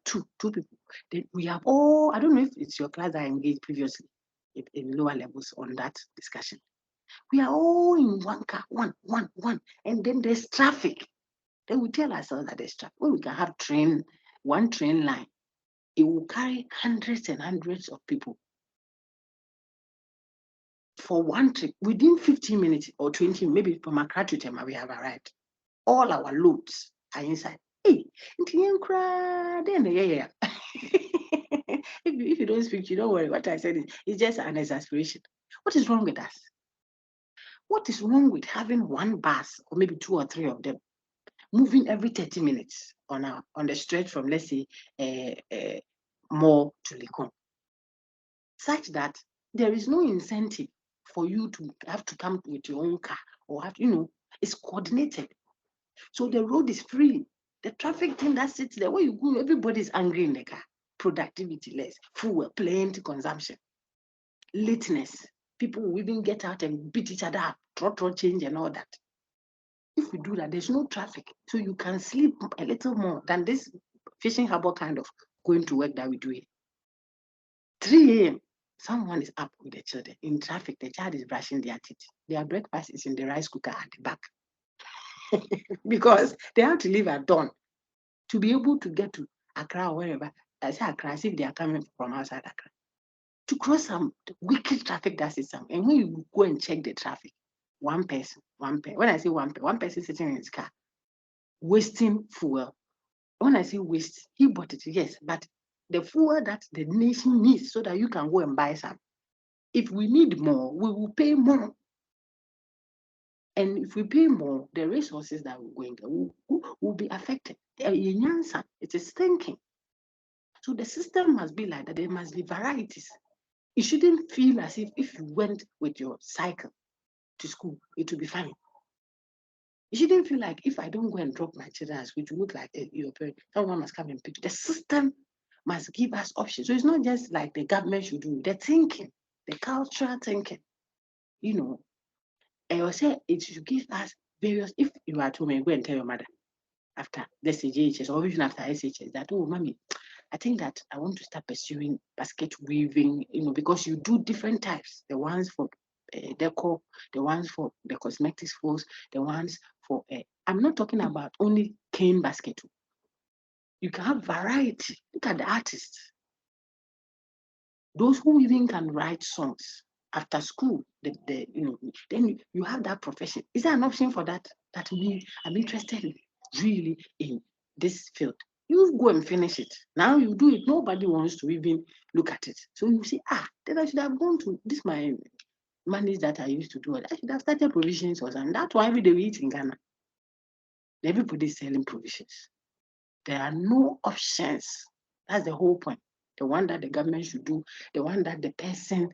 two people. Then we have all, I don't know if it's your class that I engaged previously in lower levels on that discussion. We are all in one car, one, and then there's traffic. Then we tell ourselves that there's traffic. When we can have one train line, it will carry hundreds and hundreds of people for one trip. Within 15 minutes or 20, maybe from Accra to Tema, we have arrived. All our loads are inside. Hey, then yeah. If you don't speak, you don't worry. What I said is just an exasperation. What is wrong with us? What is wrong with having one bus, or maybe 2 or 3 of them, moving every 30 minutes on the stretch from, let's say, More to Likon, such that there is no incentive for you to have to come with your own car, or it's coordinated. So the road is free. The traffic thing that sits there, where you go, everybody's angry in the car. Productivity less, fuel, plenty consumption, lateness. People will even get out and beat each other up, throttle change and all that. If we do that, there's no traffic. So you can sleep a little more than this fishing harbor kind of going to work that we do it. 3 a.m., someone is up with the children in traffic. The child is brushing their teeth. Their breakfast is in the rice cooker at the back. Because they have to leave at dawn to be able to get to Accra or wherever. I say Accra, as if they are coming from outside Accra. To cross some wicked traffic that is some. And when you go and check the traffic, one person. When I say one person sitting in his car, wasting fuel. When I say waste, he bought it, yes, but the fuel that the nation needs so that you can go and buy some. If we need more, we will pay more. And if we pay more, the resources that we're going to will be affected. It is thinking. So the system must be like that. There must be varieties. It shouldn't feel as if you went with your cycle to school, it will be fine. You shouldn't feel like if I don't go and drop my children at school, it will look like your parent. Someone must come and pick. The system must give us options. So it's not just like the government should do the thinking, the cultural thinking. You know, I will say it should give us various. If you are at home and go and tell your mother after the SHS or even after SHS that, oh, mommy, I think that I want to start pursuing basket weaving, because you do different types. The ones for decor, the ones for the cosmetics folds, the ones for, I'm not talking about only cane basket. You can have variety. Look at the artists. Those who even can write songs after school, then you have that profession. Is there an option for that? That I'm interested in, really in this field. You go and finish it. Now you do it. Nobody wants to even look at it. So you say, then I should have gone to this my money that I used to do. I should have started provisions or something. That's why every day we eat in Ghana. Everybody's selling provisions. There are no options. That's the whole point. The one that the government should do, the one that the person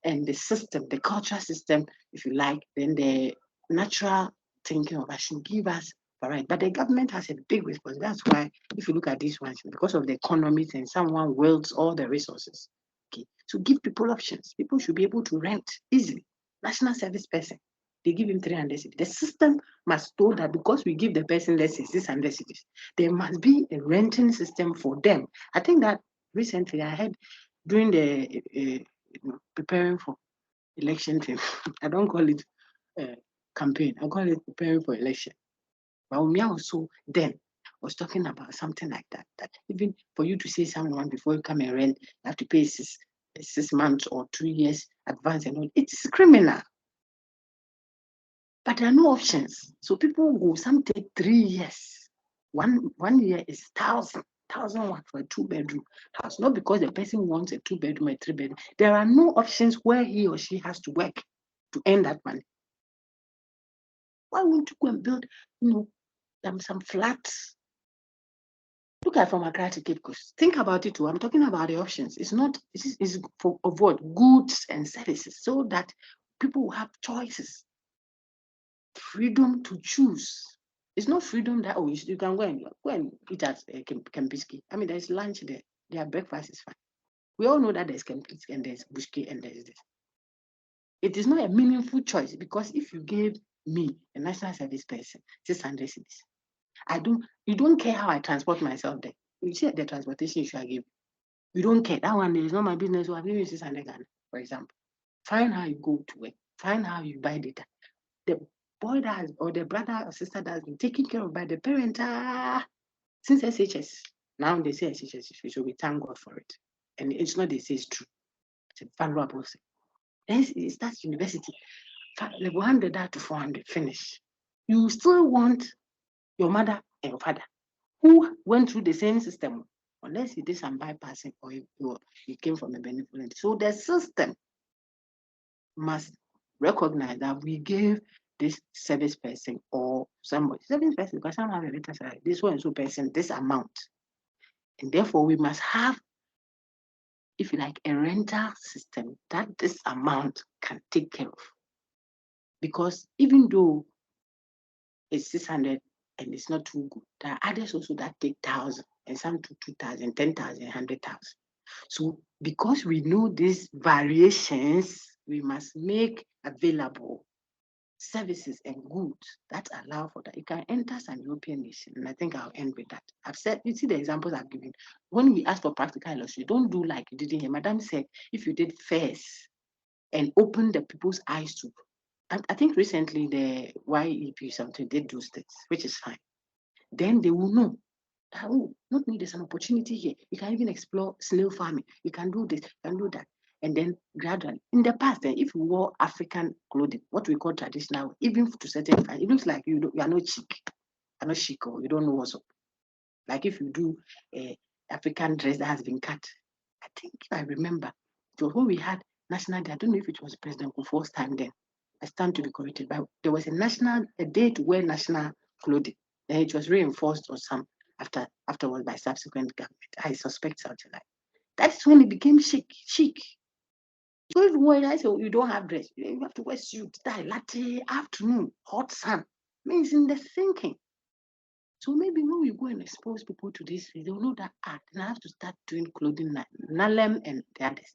and the system, the cultural system, if you like, then the natural thinking of us should give us variety. But the government has a big responsibility. That's why if you look at these ones, because of the economies and someone wields all the resources, okay, to give people options. People should be able to rent easily. National service person, they give him 300 cedis. The system must know that because we give the person less 600 cedis, there must be a renting system for them. I think that recently I heard during the preparing for election thing. I don't call it campaign. I call it preparing for election. But me also then was talking about something like that. That even for you to say someone before you come and rent, you have to pay 6 months or 2 years advance and all. It's criminal. But there are no options. So people go, some take 3 years. One year is 1,000 for a 2-bedroom house. Not because the person wants a 2-bedroom, a 3-bedroom. There are no options where he or she has to work to earn that money. Why won't you go and build, some flats? Look at from Accra to Cape Coast. Think about it too. I'm talking about the options. It's for of what? Goods and services, so that people will have choices. Freedom to choose. It's not freedom that you can go and eat at Kempinski. I mean, there's lunch there. Their breakfast is fine. We all know that there's Kempinski and there's Bushki and there's this. It is not a meaningful choice because if you gave me a national service person 600 cedis, you don't care how I transport myself there. You see the transportation issue I give. You don't care. That one is not my business. So I've given you 600 Ghana, for example. Find how you go to work. Find how you buy data. The boy or the brother or sister that has been taken care of by the parent since SHS. Now they say SHS issue, so we thank God for it. And it's not they say it's true. It's a valuable thing. Then it starts university. Level 100 to 400, finish. You still want your mother and your father who went through the same system, unless you did some bypassing or you came from a benevolent. So the system must recognize that we gave this service person or somebody, service person, because some have a better salary, this one so person, this amount. And therefore we must have, if you like, a rental system that this amount can take care of. Because even though it's 600 and it's not too good, there are others also that take 1,000 and some to 2,000, 10,000, 100,000. So because we know these variations, we must make available services and goods that allow for that. You can enter some European nation, and I think I'll end with that. I've said, you see the examples I've given. When we ask for practical illustration, don't do like you did here. Madam said, if you did first and open the people's eyes to, I think recently the YEP something did those things, which is fine. Then they will know. Oh, not me, there's an opportunity here. You can even explore snail farming. You can do this, you can do that. And then gradually, in the past, if you wore African clothing, what we call traditional, even to certain it looks like you are not chic. You're not chic or you don't know what's up. Like if you do African dress that has been cut. I think if I remember, it was when we had National Day. I don't know if it was President Kufuor's time then. I stand to be corrected, but there was a day to wear national clothing. Then it was reinforced or some afterwards by subsequent government. I suspect something like that. That's when it became chic. So if you wear, I say you don't have dress, you have to wear suit, tie, latte, afternoon, hot sun. means in the thinking. So maybe when we go and expose people to this, they will know that then I have to start doing clothing. Nalem and the others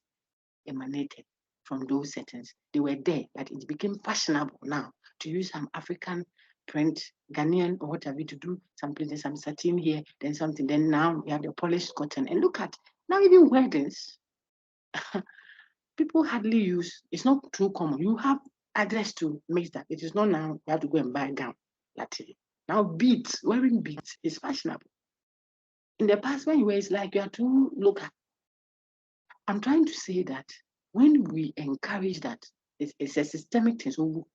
emanated from those settings. They were there, but it became fashionable now to use some African print, Ghanaian or whatever, to do something. There's some satin here, then something. Then now we have the polished cotton. And look at now, even weddings, people hardly use. It's not too common. You have address to mix that. It is not now you have to go and buy a gown. Now beads, wearing beads is fashionable. In the past, when you were, it's like you are too local. I'm trying to say that when we encourage that, it's a systemic thing. So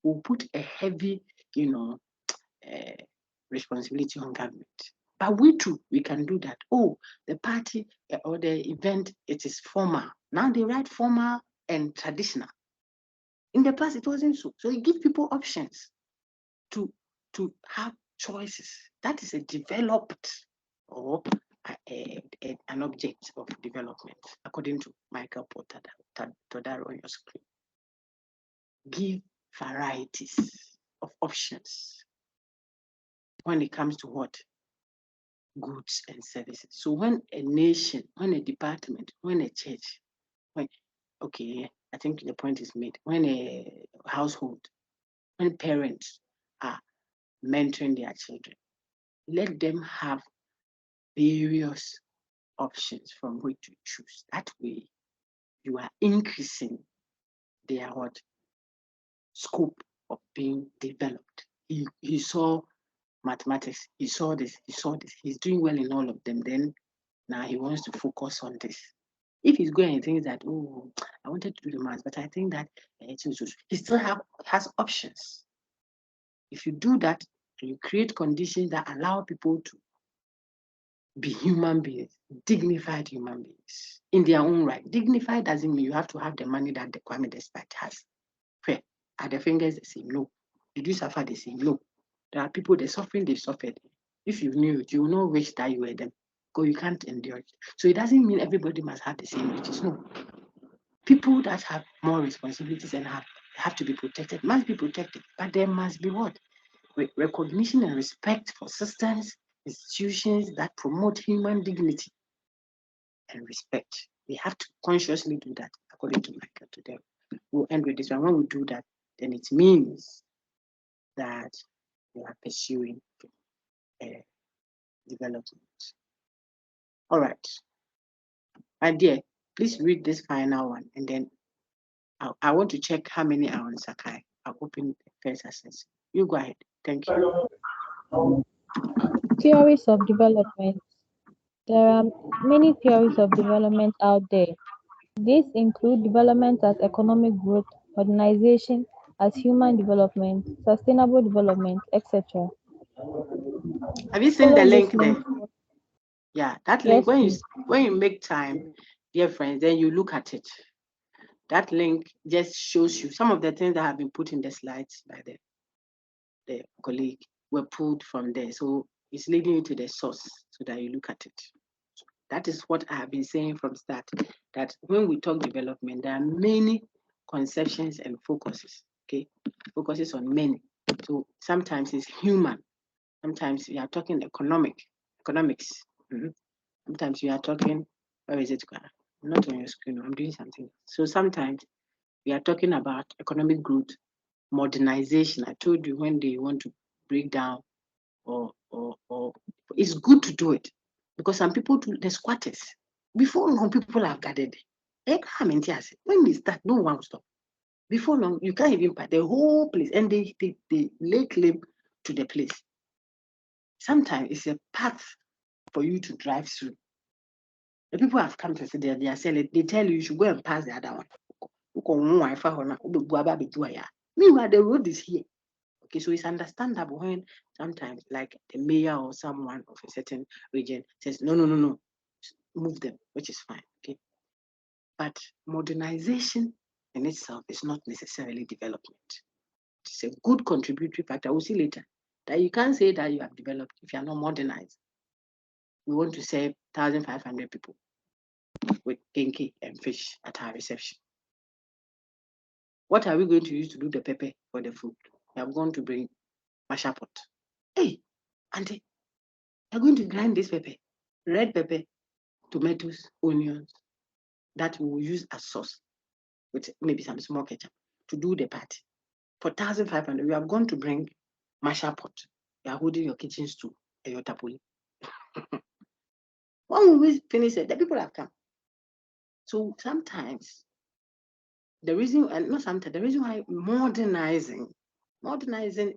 we'll put a heavy, responsibility on government. But we too, we can do that. Oh, the party or the event, it is formal. Now they write formal and traditional. In the past, it wasn't so. So it gives people options to have choices. That is a developed or an object of development, according to Michael Todaro on your screen. Give varieties of options when it comes to what? Goods and services. So when a nation, when a department, when a church, I think the point is made. When a household, when parents are mentoring their children, let them have various options from which to choose. That way, you are increasing their scope of being developed. He saw mathematics, he saw this, he's doing well in all of them. Then now he wants to focus on this. If he's going and thinks that, oh, I wanted to do the math, but I think that he still has options. If you do that, you create conditions that allow people to be human beings, dignified human beings in their own right. Dignified doesn't mean you have to have the money that the Kwame Despite has. Where are the fingers the same? No. Did you suffer the same? No. There are people, they're suffering, they've suffered. If you knew it, you will not wish that you were them, because you can't endure it. So it doesn't mean everybody must have the same riches. No. People that have more responsibilities and have to be protected must be protected. But there must be what? Recognition and respect for systems, institutions that promote human dignity and respect. We have to consciously do that, according to Michael today. We'll end with this one. When we do that, then it means that we are pursuing development. All right. My dear, please read this final one, and then I want to check how many are on Sakai. I'll open the first assessment. You go ahead. Thank you. Theories of development. There are many theories of development out there. These include development as economic growth, modernization as human development, sustainable development, etc. Have you seen the Follow link this there? link. Yeah, that link, Yes, when please. you make time, dear friends, then you look at it. That link just shows you some of the things that have been put in the slides by the colleague were pulled from there. So it's leading you to the source so that you look at it. That is what I have been saying from start, that when we talk development, there are many conceptions and focuses, okay? Focuses on many. So sometimes it's human. Sometimes we are talking economics. Mm-hmm. Sometimes we are talking, where is it? I'm not on your screen, I'm doing something. So sometimes we are talking about economic growth, modernization. I told you when they want to break down or it's good to do it, because some people do the squatters. Before long, people have gathered. When they start, no one will stop. Before long, you can't even pass the whole place, and they lay claim to the place. Sometimes it's a path for you to drive through. The people have come to say they are selling. They tell you should go and pass the other one. Meanwhile, the road is here. Okay, so it's understandable when sometimes, like the mayor or someone of a certain region says, no, move them, which is fine. Okay, but modernization in itself is not necessarily development. It's a good contributory factor. We'll see later that you can't say that you have developed if you are not modernized. We want to serve 1,500 people with kinky and fish at our reception. What are we going to use to do the pepper for the food? We are going to bring masha pot. Hey, auntie, you're going to grind this pepper, red pepper, tomatoes, onions, that we will use as sauce with maybe some small ketchup to do the party. For 1,500, you have gone to bring masha pot. You are holding your kitchen stool and your tapoli. When we finish it, the people have come. So sometimes the reason, and not sometimes, the reason why modernizing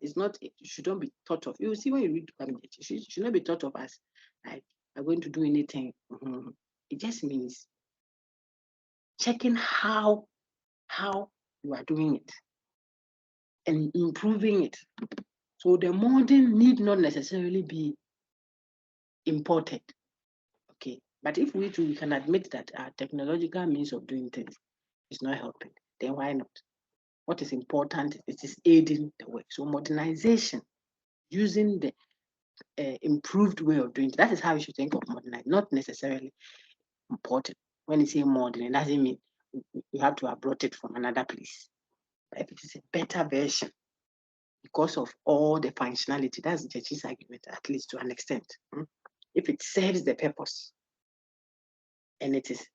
is not, it shouldn't be thought of. You see, when you read cabinet, it should not be thought of as like I'm going to do anything. It just means checking how you are doing it and improving it. So the modern need not necessarily be imported. Okay. But if we too we can admit that our technological means of doing things is not helping, then why not? What is important is it is aiding the work. So modernization, using the improved way of doing it, that is how you should think of modernizing, not necessarily important. When you say modern, it doesn't mean you have to have brought it from another place. But if it is a better version, because of all the functionality, that's the church's argument, at least to an extent. If it serves the purpose and it is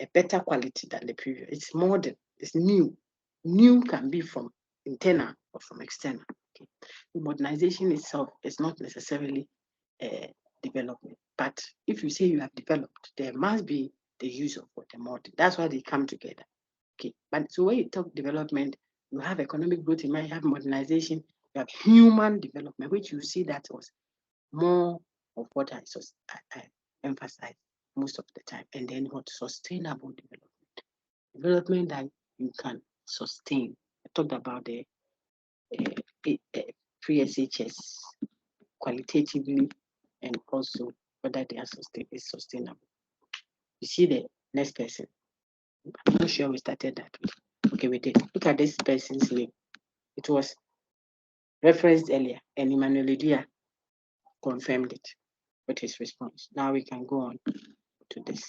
a better quality than the previous, it's modern, it's new. New can be from internal or from external. Okay. The modernization itself is not necessarily development. But if you say you have developed, there must be the use of what the modern. That's why they come together. Okay. But so when you talk development, you have economic growth in mind, you have modernization, you have human development, which you see that was more of what I emphasize most of the time. And then what sustainable development that you can sustain. I talked about the pre-SHS qualitatively and also whether they are sustainable. You see the next person. I'm not sure we started that way. Okay, we did. Look at this person's name. It was referenced earlier, and Emmanuel Lydia confirmed it with his response. Now we can go on to this.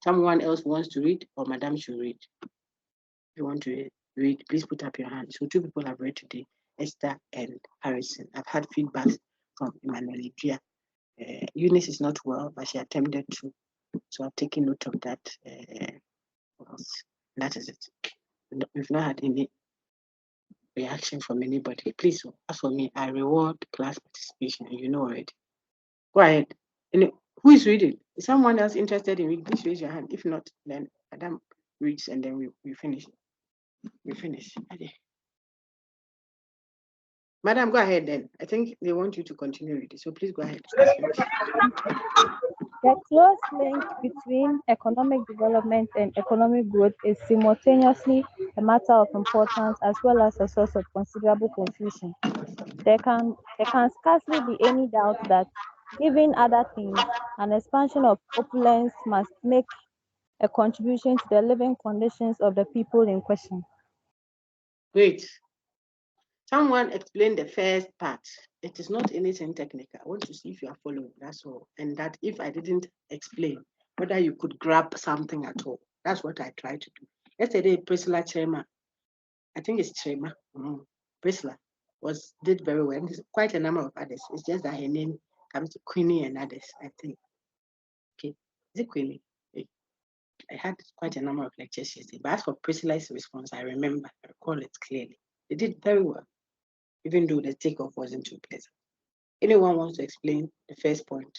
Someone else wants to read, or Madam should read? If you want to read, please put up your hand. So 2 people have read today, Esther and Harrison. I've had feedback from Emmanuel Lydia. Eunice is not well, but she attempted to. So I've taken note of that. That is it. We've not had any reaction from anybody. Please, as for me, I reward class participation, and you know already. Go ahead. Who is reading? Is someone else interested in reading? Please raise your hand. If not, then Adam reads and then we finish. We finish. Okay. Madam, go ahead then. I think they want you to continue reading. So please go ahead. The close link between economic development and economic growth is simultaneously a matter of importance as well as a source of considerable confusion. There can scarcely be any doubt that, given other things, an expansion of opulence must make a contribution to the living conditions of the people in question. Great. Someone explain the first part. It is not anything technical. I want to see if you are following. That's all. And that if I didn't explain, whether you could grab something at all. That's what I tried to do. Yesterday, Priscilla Chema, I think it's Chema, Priscilla, did very well. And there's quite a number of others. It's just that her name comes to Queenie and others, I think. Okay. Is it Queenie? I had quite a number of lectures yesterday. But as for Priscilla's response, I recall it clearly. They did very well, even though the takeoff wasn't too pleasant. Anyone wants to explain the first point?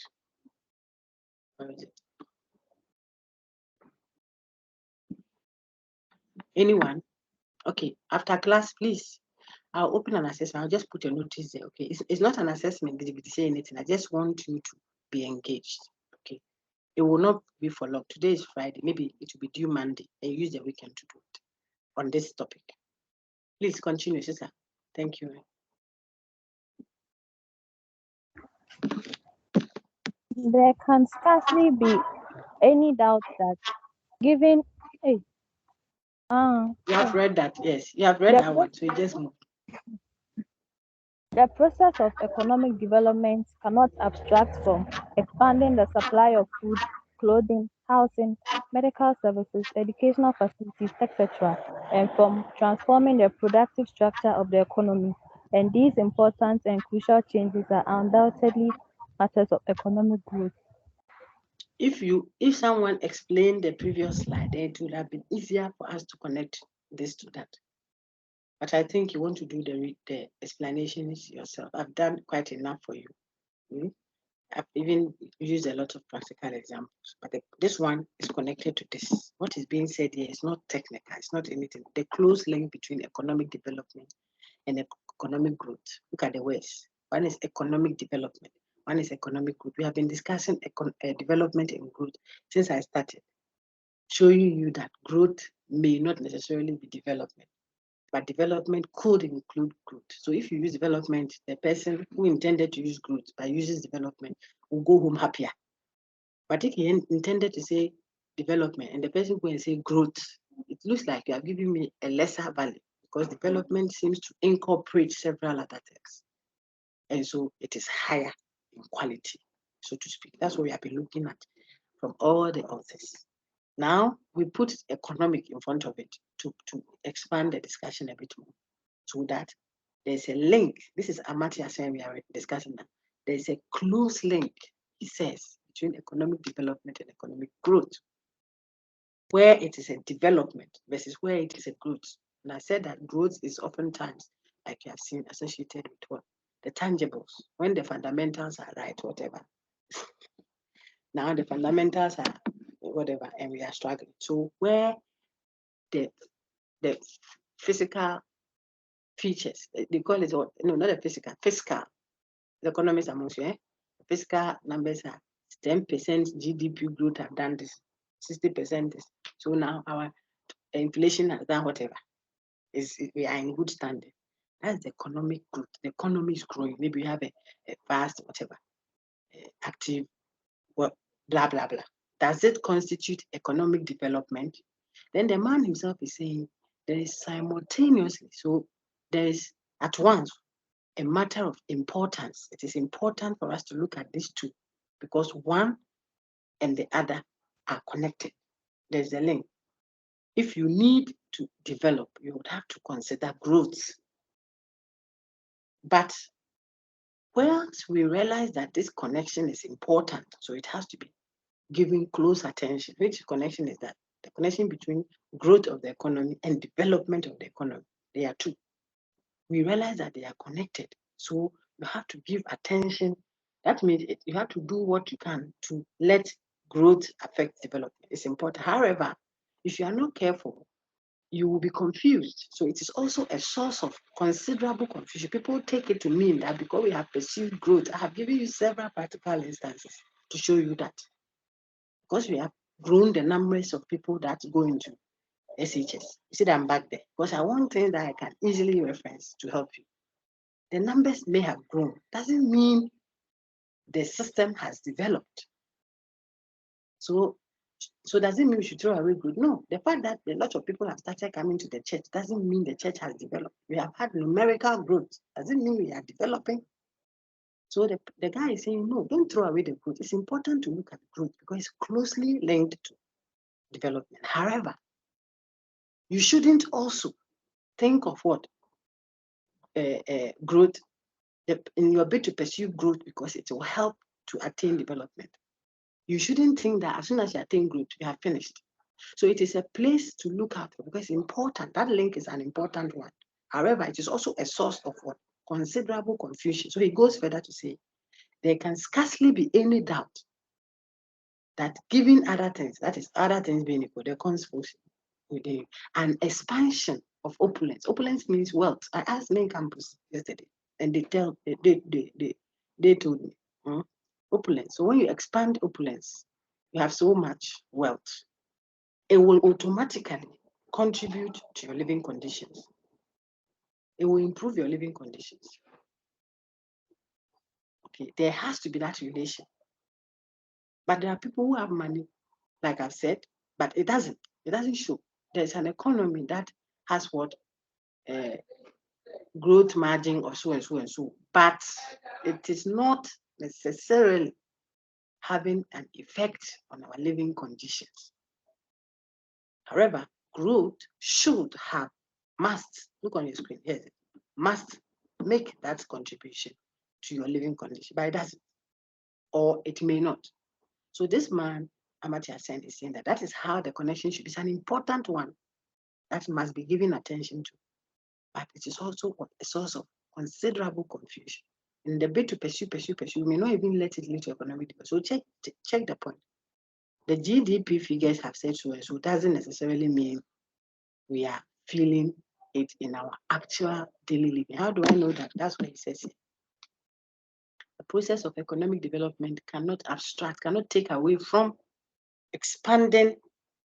Where is it? Anyone? Okay, after class, please. I'll open an assessment. I'll just put a notice there. Okay, it's not an assessment. Did you say anything? I just want you to be engaged. Okay, it will not be for long. Today is Friday. Maybe it will be due Monday, and use the weekend to do it on this topic. Please continue, sister. Thank you. There can scarcely be any doubt that, given You have read that, yes. You have read that one, so you just move. the process of economic development cannot abstract from expanding the supply of food, clothing, housing, medical services, educational facilities, etc., and from transforming the productive structure of the economy. And these important and crucial changes are undoubtedly matters of economic growth. If someone explained the previous slide, it would have been easier for us to connect this to that. But I think you want to do the explanations yourself. I've done quite enough for you. I've even used a lot of practical examples, but this one is connected to this. What is being said here is not technical, it's not anything. The close link between economic development and economic growth. Look at the words. One is economic development, one is economic growth. We have been discussing development and growth since I started, showing you that growth may not necessarily be development, but development could include growth. So if you use development, the person who intended to use growth but uses development will go home happier. But if he intended to say development and the person go and say growth, it looks like you are giving me a lesser value because development seems to incorporate several other things. And so it is higher in quality, so to speak. That's what we have been looking at from all the authors. Now we put economic in front of it to expand the discussion a bit more, so that there's a link. This is Amartya saying we are discussing now. There's a close link, he says, between economic development and economic growth, where it is a development versus where it is a growth. And I said that growth is oftentimes, like you have seen, associated with what? The tangibles. When the fundamentals are right, whatever. Now the fundamentals are whatever, and we are struggling. So where the physical features, they call it, no, not the physical, fiscal. The economists amongst you, fiscal numbers are 10% GDP growth have done this, 60% this. So now our inflation has done whatever. We are in good standing. That's the economic growth. The economy is growing. Maybe you have a fast, whatever, active, what, blah, blah, blah. Does it constitute economic development? Then the man himself is saying there is simultaneously, so there is at once a matter of importance. It is important for us to look at these two because one and the other are connected. There's a link. If you need to develop, you would have to consider growth. But once we realize that this connection is important, so it has to be given close attention. Which connection is that? The connection between growth of the economy and development of the economy. They are two. We realize that they are connected. So you have to give attention. That means you have to do what you can to let growth affect development. It's important. However, if you are not careful, you will be confused. So it is also a source of considerable confusion. People take it to mean that because we have pursued growth, I have given you several practical instances to show you that. Because we have grown the numbers of people that go into SHS. You see that I'm back there. Because I want things that I can easily reference to help you. The numbers may have grown. Doesn't mean the system has developed. So does it mean we should throw away growth? No. The fact that a lot of people have started coming to the church doesn't mean the church has developed. We have had numerical growth. Does it mean we are developing? So the guy is saying, no, don't throw away the growth. It's important to look at growth because it's closely linked to development. However, you shouldn't also think of what growth in your bid to pursue growth because it will help to attain development. You shouldn't think that as soon as you attain growth, you have finished. So it is a place to look out for because it's important. That link is an important one. However, it is also a source of what? Considerable confusion. So he goes further to say, there can scarcely be any doubt that given other things, that is other things being equal, there comes with an expansion of opulence. Opulence means wealth. I asked main campus yesterday, and they told me opulence. So when you expand opulence, you have so much wealth. It will automatically contribute to your living conditions. It will improve your living conditions. Okay, there has to be that relation. But there are people who have money, like I've said, but it doesn't show. There's an economy that has what growth margin or so and so and so, but it is not necessarily having an effect on our living conditions. However, growth should have, must, look on your screen, yes, must make that contribution to your living condition, but it doesn't, or it may not. So this man, Amartya Sen, is saying that that is how the connection should be. It's an important one that must be given attention to, but it is also a source of considerable confusion. In the bid to pursue, we may not even let it lead to economic development. So check the point. The GDP figures have said so, so it doesn't necessarily mean we are feeling it in our actual daily living. How do I know that? That's what he says here. The process of economic development cannot abstract, cannot take away from expanding.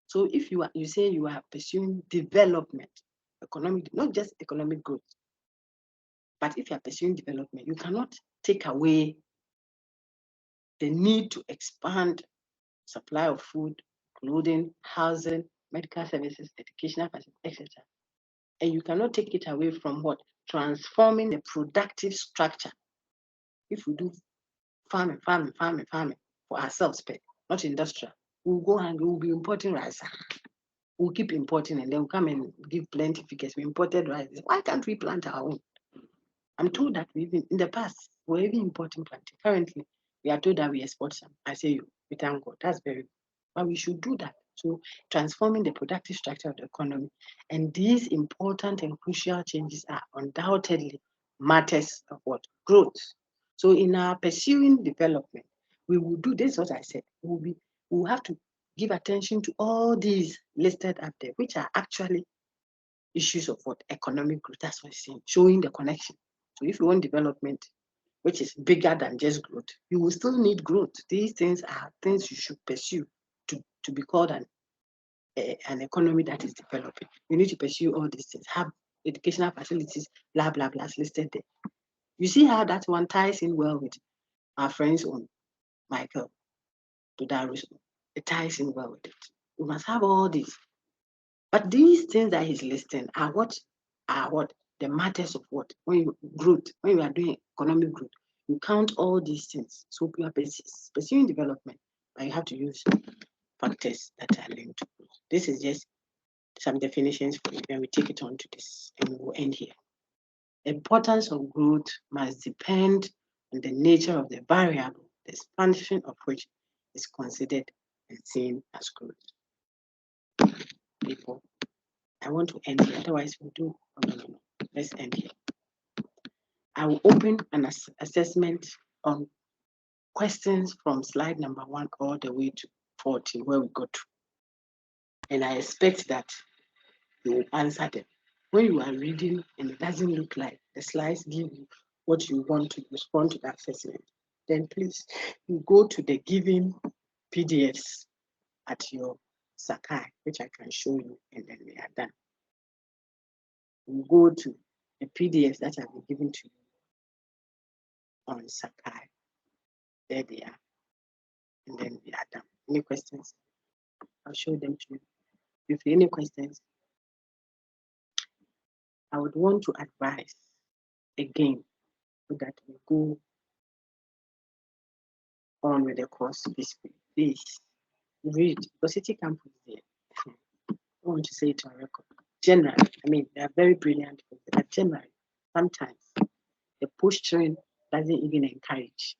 So if you say you are pursuing development, economic, not just economic growth, but if you are pursuing development, you cannot take away the need to expand supply of food, clothing, housing, medical services, educational facilities, etc. And you cannot take it away from what? Transforming the productive structure. If we do farming for ourselves, not industrial, we'll go and we'll be importing rice. We'll keep importing and then we'll come and give plenty figures. We imported rice. Why can't we plant our own? I'm told that we've been, in the past, we're even importing planting. Currently, we are told that we export some. I say we thank God. That's very good. But we should do that. So transforming the productive structure of the economy. And these important and crucial changes are undoubtedly matters of what? Growth. So in our pursuing development, we will do this, what I said. We will have to give attention to all these listed up there, which are actually issues of what? Economic growth. That's what it's saying, showing the connection. So if you want development, which is bigger than just growth, you will still need growth. These things are things you should pursue to be called an economy that is developing. You need to pursue all these things, have educational facilities, blah, blah, blah, listed there. You see how that one ties in well with our friends on Michael Todaro's. It ties in well with it. We must have all these. But these things that he's listing are what the matters of what? When you growth, when you are doing economic growth, you count all these things. So you are pursuing development, but you have to use factors that are linked to growth. This is just some definitions for you, and we take it on to this, and we'll end here. The importance of growth must depend on the nature of the variable, the expansion of which is considered and seen as growth. People, I want to end here, otherwise we'll do. No. Let's end here. I will open an assessment on questions from slide number 1 all the way to 14, where we got to. And I expect that you will answer them. When you are reading and it doesn't look like the slides give you what you want to respond to the assessment, then please you go to the given PDFs at your Sakai, which I can show you, and then we are done. You go to the PDFs that have been given to you on Sakai. There they are. And then we are done. Any questions? I'll show them to you. If any questions, I would want to advise again so that we go on with the course this week. Please read, because City Campus there. I want to say it on record. Generally, I mean, they are very brilliant, but generally, sometimes the posturing doesn't even encourage.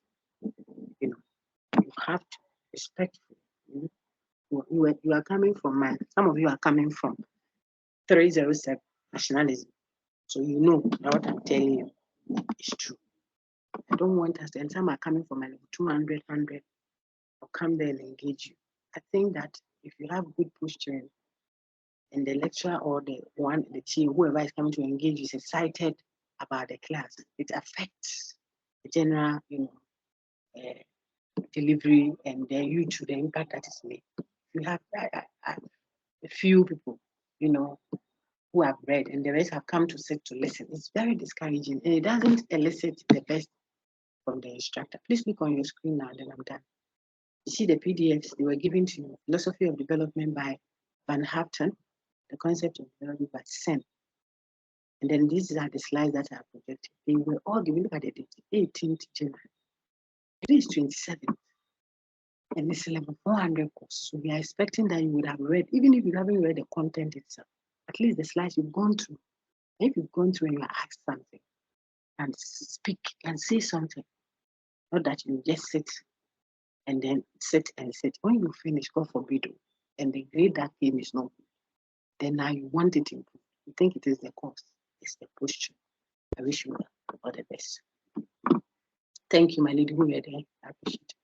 You have to respectfully. You are coming from some of you are coming from 307 nationalism. So you know that what I'm telling you is true. I don't want us to, and some are coming from a 200, 100, or come there and engage you. I think that if you have good posturing and the lecturer or the team, whoever is coming to engage you is excited about the class, it affects the general, delivery and you to the impact that is made. You have a few people, who have read and the rest have come to sit to listen. It's very discouraging and it doesn't elicit the best from the instructor. Please look on your screen now, then I'm done. You see the PDFs they were given to you. Philosophy of Development by Van Hatten, the concept of development by Sen. And then these are the slides that are projected. They were all given. Look at the date, 18th January. Today is 27th. And it's level 400 course. So we are expecting that you would have read, even if you haven't read the content itself, at least the slides you've gone through. If you've gone through and you are asked something, and speak and say something. Not that you just sit and then sit and sit. When you finish, God forbid, and the grade that came is not good, then now you want it improved. You think it is the cause, it's the posture. I wish you all the best. Thank you, my lady, who were there. I appreciate it.